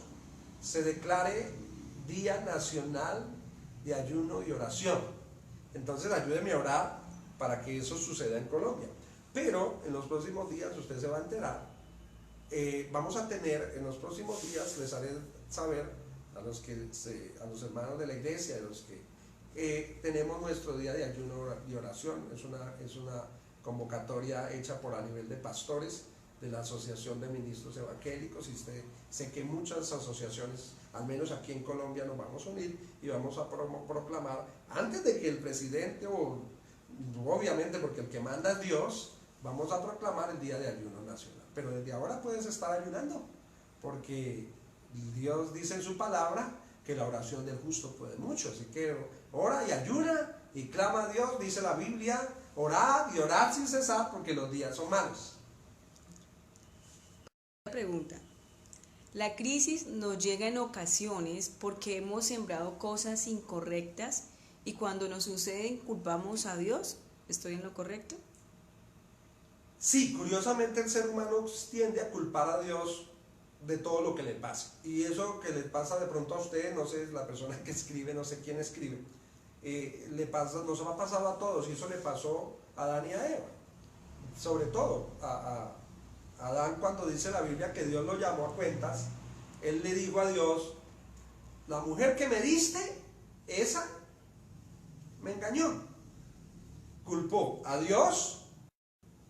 se declare Día Nacional de Ayuno y Oración. Entonces ayúdeme a orar para que eso suceda en Colombia. Pero en los próximos días usted se va a enterar. Vamos a tener, en los próximos días les haré saber a los hermanos de la iglesia, a los que tenemos nuestro día de ayuno y oración. Es una convocatoria hecha por a nivel de pastores de la Asociación de Ministros Evangélicos, y sé que muchas asociaciones, al menos aquí en Colombia, nos vamos a unir y vamos a proclamar, antes de que el presidente, o obviamente porque el que manda es Dios, vamos a proclamar el día de ayuno nacional. Pero desde ahora puedes estar ayunando, porque Dios dice en su palabra que la oración del justo puede mucho. Así que ora y ayuna y clama a Dios. Dice la Biblia, orad y orad sin cesar, porque los días son malos. Pregunta. La crisis nos llega en ocasiones porque hemos sembrado cosas incorrectas y cuando nos suceden culpamos a Dios. ¿Estoy en lo correcto? Sí, curiosamente el ser humano tiende a culpar a Dios de todo lo que le pasa. Y eso que le pasa de pronto a usted, no sé, la persona que escribe, no sé quién escribe, nos ha pasado a todos, y eso le pasó a Adán y a Eva. Sobre todo a Adán, cuando dice la Biblia que Dios lo llamó a cuentas, él le dijo a Dios: la mujer que me diste, esa me engañó. Culpó a Dios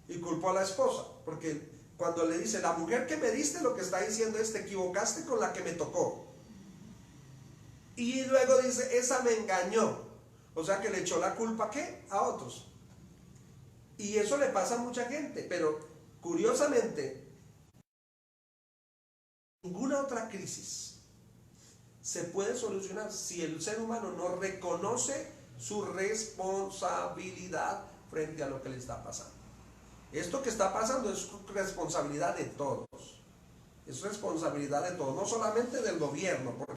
y culpó a la esposa, porque cuando le dice la mujer que me diste, lo que está diciendo es: te equivocaste con la que me tocó. Y luego dice: esa me engañó. O sea que le echó la culpa, ¿qué? A otros. Y eso le pasa a mucha gente, pero curiosamente, ninguna otra crisis se puede solucionar si el ser humano no reconoce su responsabilidad frente a lo que le está pasando. Esto que está pasando es responsabilidad de todos. Es responsabilidad de todos, no solamente del gobierno, porque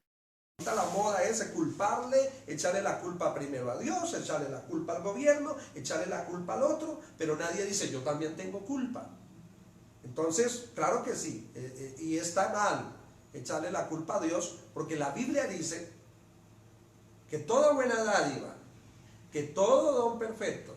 la moda es culparle, echarle la culpa primero a Dios, echarle la culpa al gobierno, echarle la culpa al otro, pero nadie dice: yo también tengo culpa. Entonces, claro que sí, y está mal echarle la culpa a Dios, porque la Biblia dice que toda buena dádiva, que todo don perfecto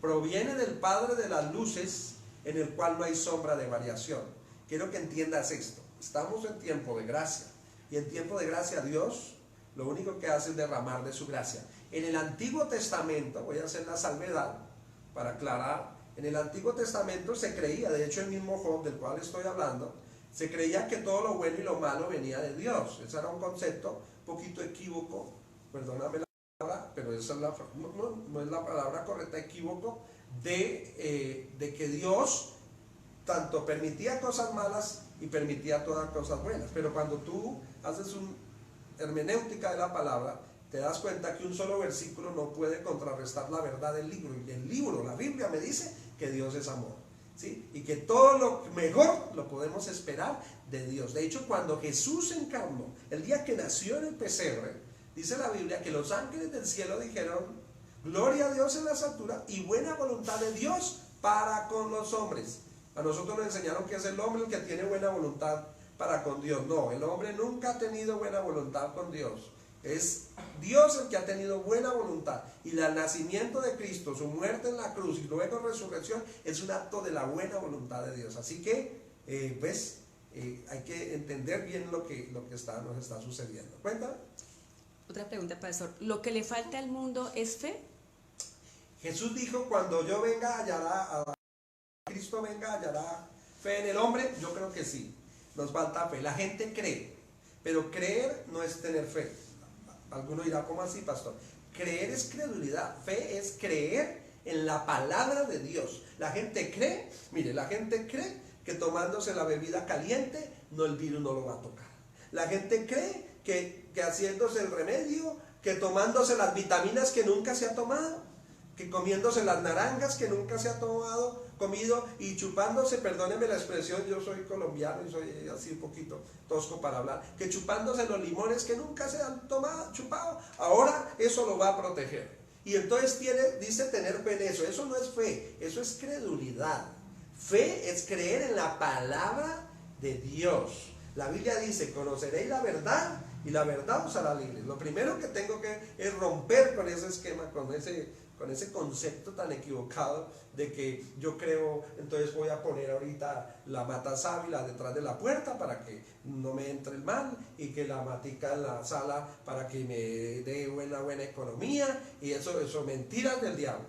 proviene del Padre de las luces, en el cual no hay sombra de variación. Quiero que entiendas esto. Estamos en tiempo de gracia, y en tiempo de gracia Dios lo único que hace es derramar de su gracia. En el Antiguo Testamento, voy a hacer la salvedad para aclarar, en el Antiguo Testamento se creía, de hecho el mismo Job del cual estoy hablando, se creía que todo lo bueno y lo malo venía de Dios. Ese era un concepto un poquito equívoco, perdóname la palabra, pero esa es no es la palabra correcta, equívoco, de que Dios tanto permitía cosas malas y permitía todas cosas buenas. Pero cuando tú haces una hermenéutica de la palabra, te das cuenta que un solo versículo no puede contrarrestar la verdad del libro. Y el libro, la Biblia, me dice que Dios es amor, ¿sí? Y que todo lo mejor lo podemos esperar de Dios. De hecho, cuando Jesús encarnó, el día que nació en el pesebre, dice la Biblia que los ángeles del cielo dijeron: gloria a Dios en las alturas y buena voluntad de Dios para con los hombres. A nosotros nos enseñaron que es el hombre el que tiene buena voluntad para con Dios. No, el hombre nunca ha tenido buena voluntad con Dios. Es Dios el que ha tenido buena voluntad. Y el nacimiento de Cristo, su muerte en la cruz y luego resurrección, es un acto de la buena voluntad de Dios. Así que, hay que entender bien lo que nos está sucediendo. Cuéntame. Otra pregunta, pastor. ¿Lo que le falta al mundo es fe? Jesús dijo, cuando yo venga, Cristo venga, hallará fe en el hombre. Yo creo que sí, nos falta fe. La gente cree, pero creer no es tener fe. Alguno dirá, ¿cómo así, pastor? Creer es credulidad, fe es creer en la palabra de Dios. La gente cree, mire, la gente cree que tomándose la bebida caliente, el virus no lo va a tocar. La gente cree que haciéndose el remedio, que tomándose las vitaminas que nunca se ha tomado, que comiéndose las naranjas que nunca se ha comido y chupándose, perdónenme la expresión, yo soy colombiano y soy así un poquito tosco para hablar, que chupándose los limones que nunca se han chupado, ahora eso lo va a proteger. Y entonces dice tener fe en eso. Eso no es fe, eso es credulidad. Fe es creer en la palabra de Dios. La Biblia dice, conoceréis la verdad y la verdad os hará libres. Lo primero que tengo que es romper con ese esquema, con ese concepto tan equivocado de que yo creo, entonces voy a poner ahorita la mata sábila detrás de la puerta para que no me entre el mal, y que la matica en la sala para que me dé buena economía, y eso mentiras del diablo.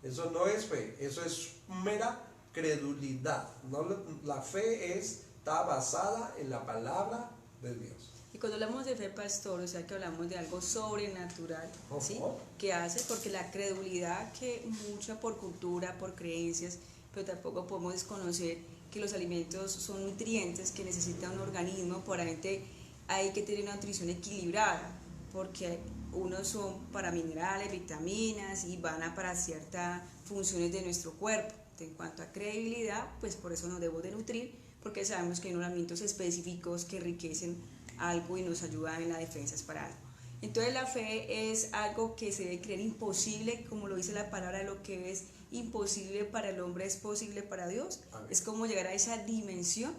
Eso no es fe, eso es mera credulidad. No, la fe está basada en la palabra de Dios. Y cuando hablamos de fe, pastor, o sea que hablamos de algo sobrenatural, ¿sí? Que hace, porque la credulidad, que mucha por cultura, por creencias, pero tampoco podemos desconocer que los alimentos son nutrientes que necesita un organismo. Por ende, hay que tener una nutrición equilibrada, porque unos son para minerales, vitaminas, y van a para ciertas funciones de nuestro cuerpo. En cuanto a credibilidad, pues por eso nos debemos de nutrir, porque sabemos que hay unos alimentos específicos que enriquecen algo y nos ayudan en la defensa para algo. Entonces la fe es algo que se debe creer imposible, como lo dice la palabra, lo que es imposible para el hombre es posible para Dios. Amén. Es como llegar a esa dimensión.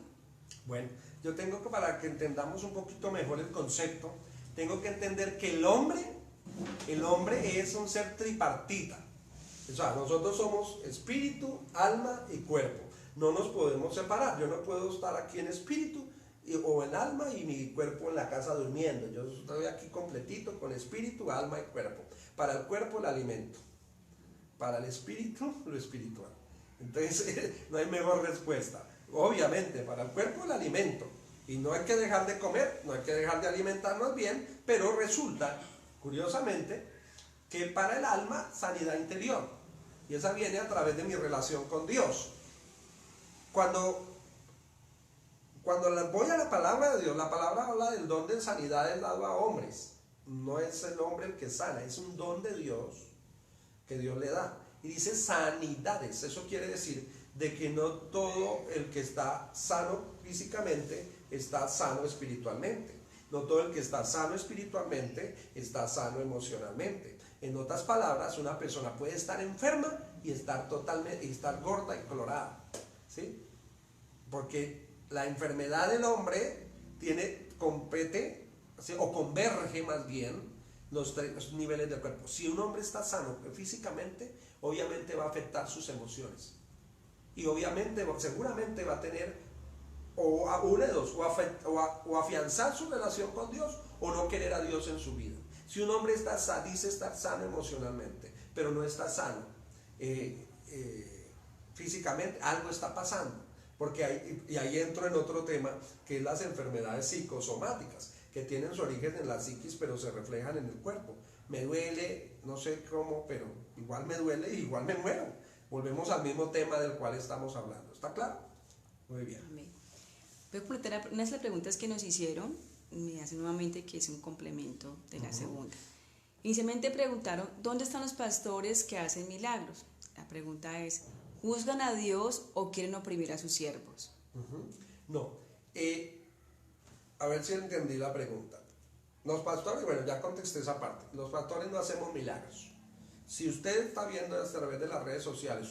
Bueno, yo tengo que, para que entendamos un poquito mejor el concepto, tengo que entender que el hombre es un ser tripartita. O sea, nosotros somos espíritu, alma y cuerpo. No nos podemos separar. Yo no puedo estar aquí en espíritu o en alma y mi cuerpo en la casa durmiendo. Yo estoy aquí completito con espíritu, alma y cuerpo. Para el cuerpo el alimento, para el espíritu lo espiritual. Entonces no hay mejor respuesta. Obviamente para el cuerpo el alimento, y no hay que dejar de comer, no hay que dejar de alimentarnos bien, pero resulta, curiosamente, que para el alma sanidad interior, y esa viene a través de mi relación con Dios. Cuando voy a la palabra de Dios, la palabra habla del don de sanidad dado a hombres. No es el hombre el que sana, es un don de Dios que Dios le da. Y dice sanidades, eso quiere decir de que no todo el que está sano físicamente está sano espiritualmente. No todo el que está sano espiritualmente está sano emocionalmente. En otras palabras, una persona puede estar enferma y estar gorda y colorada, ¿sí? Porque la enfermedad del hombre compete, ¿sí? O converge más bien los tres niveles del cuerpo. Si un hombre está sano físicamente, obviamente va a afectar sus emociones. Y obviamente, seguramente va a tener o afianzar su relación con Dios o no querer a Dios en su vida. Si un hombre dice estar sano emocionalmente, pero no está sano físicamente, algo está pasando. Porque ahí entro en otro tema, que es las enfermedades psicosomáticas, que tienen su origen en la psiquis, pero se reflejan en el cuerpo. Me duele, no sé cómo, pero igual me duele y igual me muero. Volvemos al mismo tema del cual estamos hablando. ¿Está claro? Muy bien. Amén. Voy a completar unas de las preguntas que nos hicieron, me hacen nuevamente, que es un complemento de la segunda. Inicialmente preguntaron, ¿dónde están los pastores que hacen milagros? La pregunta es, ¿juzgan a Dios o quieren oprimir a sus siervos? No. A ver si entendí la pregunta. Los pastores, bueno, ya contesté esa parte. Los pastores no hacemos milagros. Si usted está viendo a través de las redes sociales,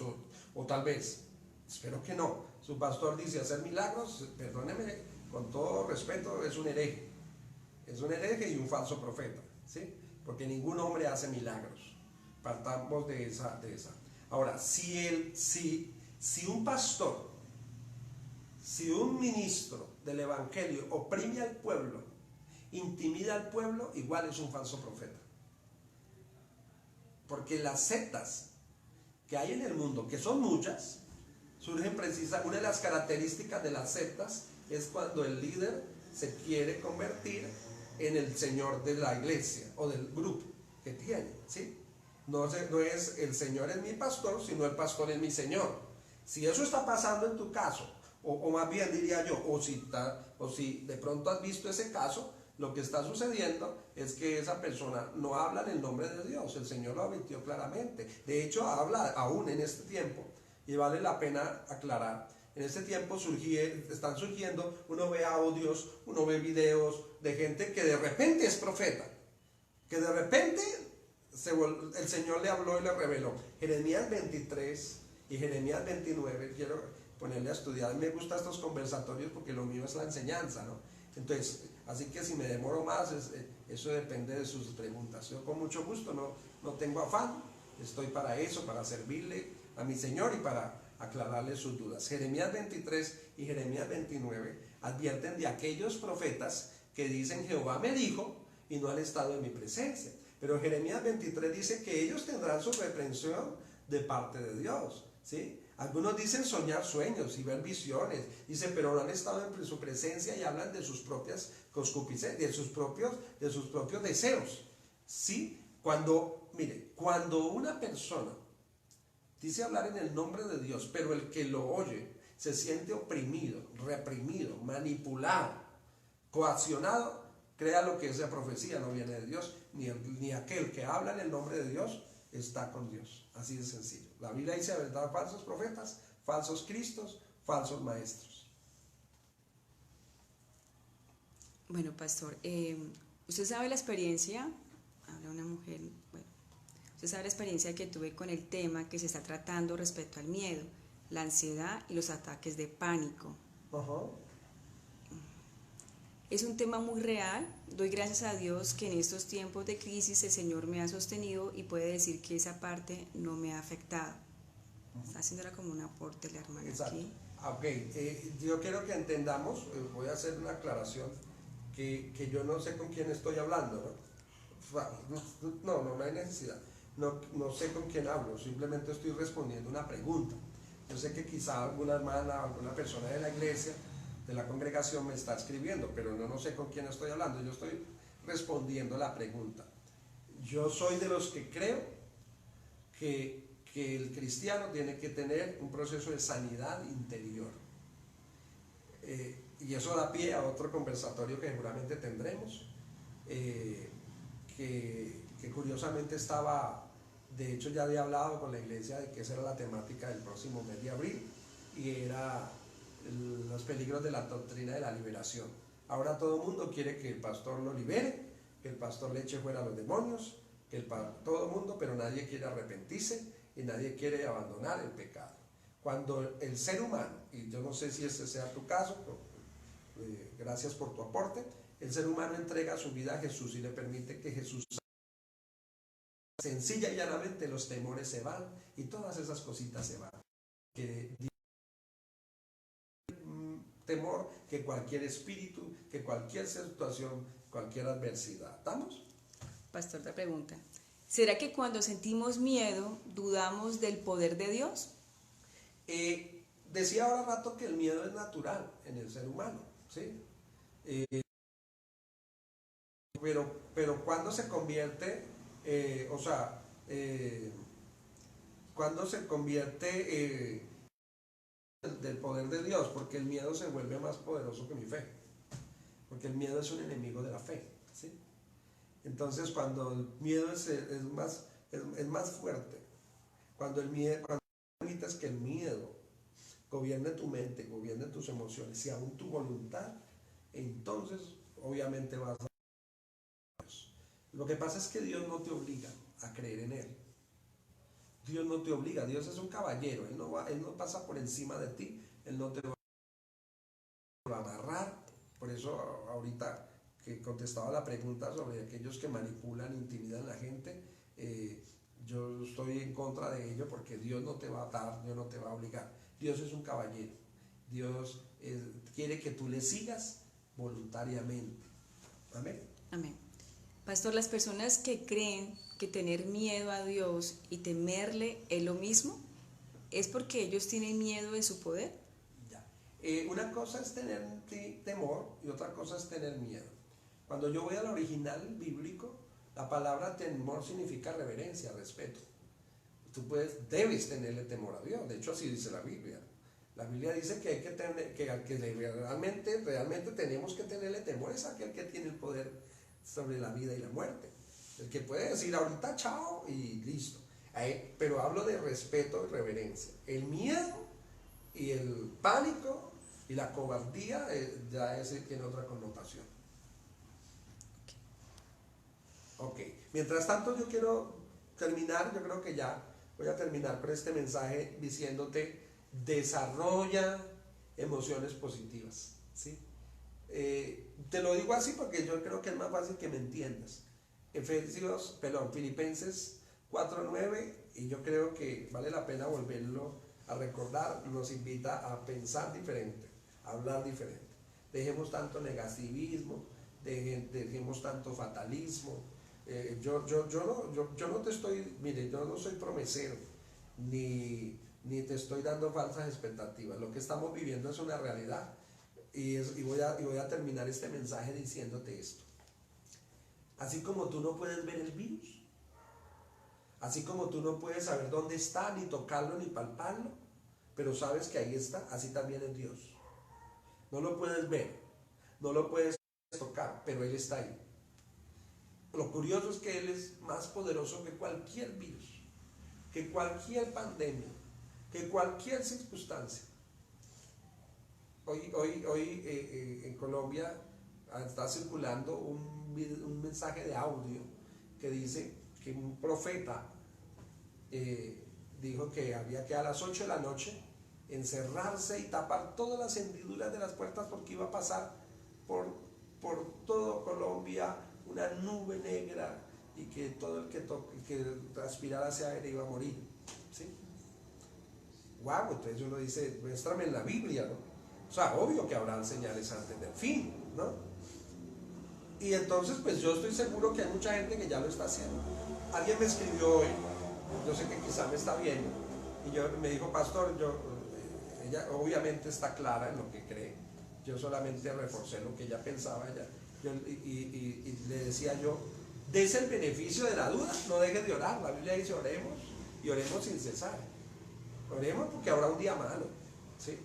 o tal vez, espero que no, su pastor dice hacer milagros, perdóneme, con todo respeto, es un hereje. Es un hereje y un falso profeta. ¿sí? Porque ningún hombre hace milagros. Partamos de esa. Ahora, si un pastor, si un ministro del evangelio oprime al pueblo, intimida al pueblo, igual es un falso profeta. Porque las sectas que hay en el mundo, que son muchas, surgen precisamente, una de las características de las sectas es cuando el líder se quiere convertir en el señor de la iglesia o del grupo que tiene, ¿sí? No es el señor es mi pastor, sino el pastor es mi señor. Si eso está pasando en tu caso, o más bien diría yo, o si de pronto has visto ese caso, lo que está sucediendo es que esa persona no habla en el nombre de Dios. El Señor lo advirtió claramente. De hecho, habla aún en este tiempo, y vale la pena aclarar. En este tiempo están surgiendo, uno ve audios, uno ve videos de gente que de repente es profeta, que de repente el Señor le habló y le reveló. Jeremías 23 y Jeremías 29, quiero ponerle a estudiar. Me gustan estos conversatorios porque lo mío es la enseñanza, ¿no? Entonces, así que si me demoro más, eso depende de sus preguntas. Yo con mucho gusto, no tengo afán, estoy para eso, para servirle a mi Señor y para aclararle sus dudas. Jeremías 23 y Jeremías 29 advierten de aquellos profetas que dicen Jehová me dijo y no han estado en mi presencia. Pero Jeremías 23 dice que ellos tendrán su reprensión de parte de Dios, ¿sí? Algunos dicen soñar sueños y ver visiones, dice, pero no han estado en su presencia y hablan de sus propias concupiscencias, de sus propios deseos, ¿sí? Cuando una persona dice hablar en el nombre de Dios, pero el que lo oye se siente oprimido, reprimido, manipulado, coaccionado, crea lo que esa profecía no viene de Dios, ni aquel que habla en el nombre de Dios está con Dios. Así de sencillo. La Biblia dice, ¿verdad? Falsos profetas, falsos cristos, falsos maestros. Bueno, pastor, usted sabe la experiencia, habla una mujer, bueno, usted sabe la experiencia que tuve con el tema que se está tratando respecto al miedo, la ansiedad y los ataques de pánico. Es un tema muy real. Doy gracias a Dios que en estos tiempos de crisis el Señor me ha sostenido y puede decir que esa parte no me ha afectado. Está haciéndola como un aporte la hermana. Exacto. Aquí. Yo quiero que entendamos, voy a hacer una aclaración, que yo no sé con quién estoy hablando, ¿no? No hay necesidad. No sé con quién hablo, simplemente estoy respondiendo una pregunta. Yo sé que quizá alguna hermana, alguna persona de la iglesia, de la congregación me está escribiendo, pero no sé con quién estoy hablando. Yo estoy respondiendo la pregunta. Yo soy de los que creo que el cristiano tiene que tener un proceso de sanidad interior. Y eso da pie a otro conversatorio que seguramente tendremos, que curiosamente de hecho ya había hablado con la iglesia de que esa era la temática del próximo mes de abril, y era los peligros de la doctrina de la liberación. Ahora todo el mundo quiere que el pastor lo libere, que el pastor le eche fuera a los demonios, todo el mundo, pero nadie quiere arrepentirse y nadie quiere abandonar el pecado. Cuando el ser humano, y yo no sé si ese sea tu caso, gracias por tu aporte, el ser humano entrega su vida a Jesús y le permite que Jesús, sencilla y llanamente, los temores se van y todas esas cositas se van. Temor que cualquier espíritu, que cualquier situación, cualquier adversidad. ¿Estamos? Pastor, te pregunta, ¿será que cuando sentimos miedo dudamos del poder de Dios? Decía ahora rato que el miedo es natural en el ser humano, ¿sí? Pero cuando se convierte, cuando se convierte del poder de Dios, porque el miedo se vuelve más poderoso que mi fe, porque el miedo es un enemigo de la fe, ¿sí? Entonces cuando el miedo es más fuerte, cuando permites que el miedo gobierne tu mente, gobierne tus emociones y aún tu voluntad, entonces obviamente vas a Dios. Lo que pasa es que Dios no te obliga a creer en Él. Dios no te obliga, Dios es un caballero, Él no pasa por encima de ti, Él no te va a amarrar. Por eso ahorita que contestaba la pregunta sobre aquellos que manipulan, intimidan a la gente, yo estoy en contra de ello porque Dios no te va a atar, Dios no te va a obligar. Dios es un caballero. Dios quiere que tú le sigas voluntariamente. Amén. Amén. Pastor, las personas que creen que tener miedo a Dios y temerle es lo mismo, ¿es porque ellos tienen miedo de su poder? Ya. Una cosa es tener temor y otra cosa es tener miedo. Cuando yo voy al original bíblico, la palabra temor significa reverencia, respeto. Tú debes tenerle temor a Dios. De hecho, así dice la Biblia. La Biblia dice que hay que tener, que al que realmente tenemos que tenerle temor es aquel que tiene el poder sobre la vida y la muerte. El que puede decir ahorita chao y listo. Pero hablo de respeto y reverencia. El miedo y el pánico y la cobardía ya ese tiene otra connotación. Ok, mientras tanto yo quiero terminar, yo creo que ya voy a terminar con este mensaje diciéndote: desarrolla emociones positivas, ¿sí? Te lo digo así porque yo creo que es más fácil que me entiendas. Filipenses 4:9, y yo creo que vale la pena volverlo a recordar, nos invita a pensar diferente, a hablar diferente. Dejemos tanto negativismo, dejemos tanto fatalismo. Yo no te estoy, mire, yo no soy promesero, ni te estoy dando falsas expectativas. Lo que estamos viviendo es una realidad. Y voy a terminar este mensaje diciéndote esto. Así como tú no puedes ver el virus, así como tú no puedes saber dónde está, ni tocarlo, ni palparlo, pero sabes que ahí está, así también es Dios. No lo puedes ver, no lo puedes tocar, pero Él está ahí. Lo curioso es que Él es más poderoso que cualquier virus, que cualquier pandemia, que cualquier circunstancia. Hoy en Colombia está circulando un mensaje de audio que dice que un profeta dijo que había que a las 8 de la noche encerrarse y tapar todas las hendiduras de las puertas porque iba a pasar por todo Colombia una nube negra y que todo el que transpirara ese aire iba a morir, ¿sí? Wow, entonces uno dice, muéstrame en la Biblia, ¿no? O sea, obvio que habrán señales antes del fin, ¿no? Y entonces, pues yo estoy seguro que hay mucha gente que ya lo está haciendo. Alguien me escribió hoy, yo sé que quizá me está viendo, y me dijo: pastor, ella obviamente está clara en lo que cree, yo solamente reforcé lo que ella pensaba, y le decía yo: des el beneficio de la duda, no dejes de orar. La Biblia dice: oremos, y oremos sin cesar. Oremos porque habrá un día malo, ¿sí?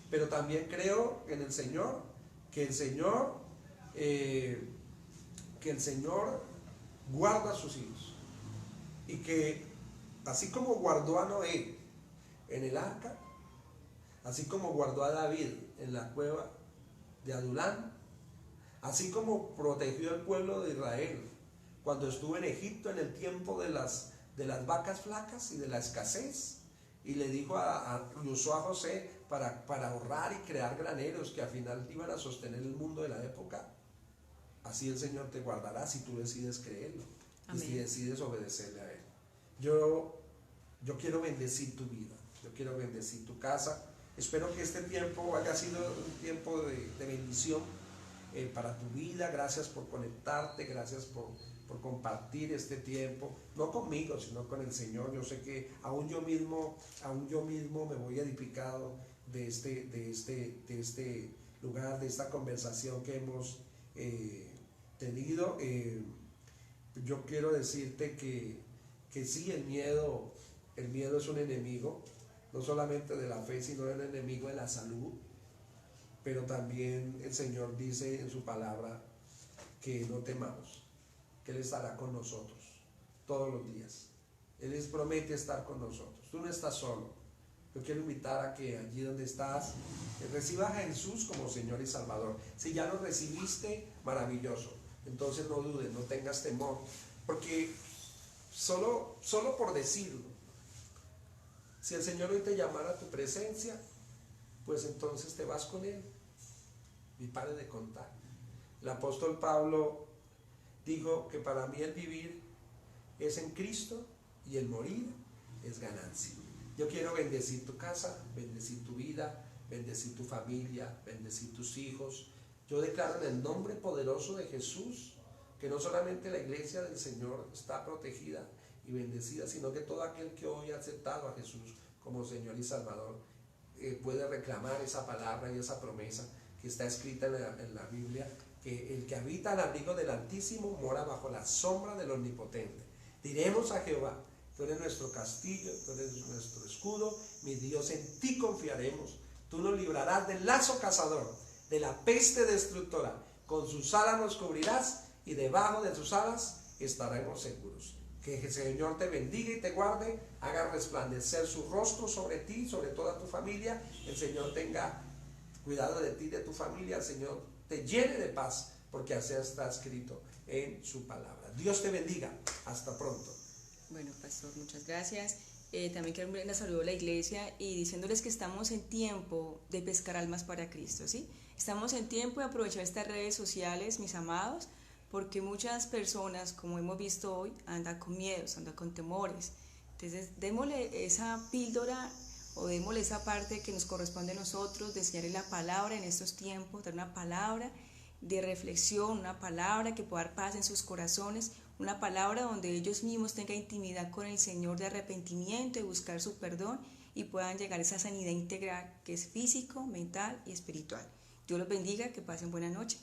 Pero también creo en el Señor, que el Señor guarda a sus hijos, y que así como guardó a Noé en el arca, así como guardó a David en la cueva de Adulán, así como protegió al pueblo de Israel cuando estuvo en Egipto en el tiempo de las vacas flacas y de la escasez, y le dijo y usó a José para ahorrar y crear graneros que al final iban a sostener el mundo de la época. Así el Señor te guardará si tú decides creerlo. Amén. Y si decides obedecerle a Él. Yo quiero bendecir tu vida, yo quiero bendecir tu casa. Espero que este tiempo haya sido un tiempo de bendición para tu vida. Gracias por conectarte, gracias por compartir este tiempo, no conmigo, sino con el Señor. Yo sé que aún yo mismo me voy edificado de este lugar, de esta conversación que hemos tenido. Yo quiero decirte que sí, el miedo es un enemigo, no solamente de la fe, sino un enemigo de la salud. Pero también el Señor dice en su palabra que no temamos, que Él estará con nosotros todos los días. Él les promete estar con nosotros. Tú no estás solo. Yo quiero invitar a que allí donde estás recibas a Jesús como Señor y Salvador. Si ya lo recibiste, maravilloso. Entonces no dudes, no tengas temor, porque solo por decirlo, si el Señor hoy te llamara a tu presencia, pues entonces te vas con Él y pare de contar. El apóstol Pablo dijo que para mí el vivir es en Cristo y el morir es ganancia. Yo quiero bendecir tu casa, bendecir tu vida, bendecir tu familia, bendecir tus hijos. Yo declaro en el nombre poderoso de Jesús que no solamente la iglesia del Señor está protegida y bendecida, sino que todo aquel que hoy ha aceptado a Jesús como Señor y Salvador puede reclamar esa palabra y esa promesa que está escrita en la Biblia, que el que habita al abrigo del Altísimo mora bajo la sombra del Omnipotente. Diremos a Jehová: tú eres nuestro castillo, tú eres nuestro escudo, mi Dios, en ti confiaremos. Tú nos librarás del lazo cazador, de la peste destructora. Con sus alas nos cubrirás y debajo de sus alas estaremos seguros. Que el Señor te bendiga y te guarde, haga resplandecer su rostro sobre ti, sobre toda tu familia. El Señor tenga cuidado de ti y de tu familia. El Señor te llene de paz, porque así está escrito en su palabra. Dios te bendiga. Hasta pronto. Bueno, pastor, muchas gracias. También quiero enviar un saludo a la iglesia y diciéndoles que estamos en tiempo de pescar almas para Cristo, ¿sí? Estamos en tiempo de aprovechar estas redes sociales, mis amados, porque muchas personas, como hemos visto hoy, andan con miedos, andan con temores. Entonces, démosle esa píldora o démosle esa parte que nos corresponde a nosotros, de enseñarle la palabra en estos tiempos, dar una palabra de reflexión, una palabra que pueda dar paz en sus corazones, una palabra donde ellos mismos tengan intimidad con el Señor, de arrepentimiento, de buscar su perdón y puedan llegar a esa sanidad integral que es físico, mental y espiritual. Dios los bendiga, que pasen buena noche.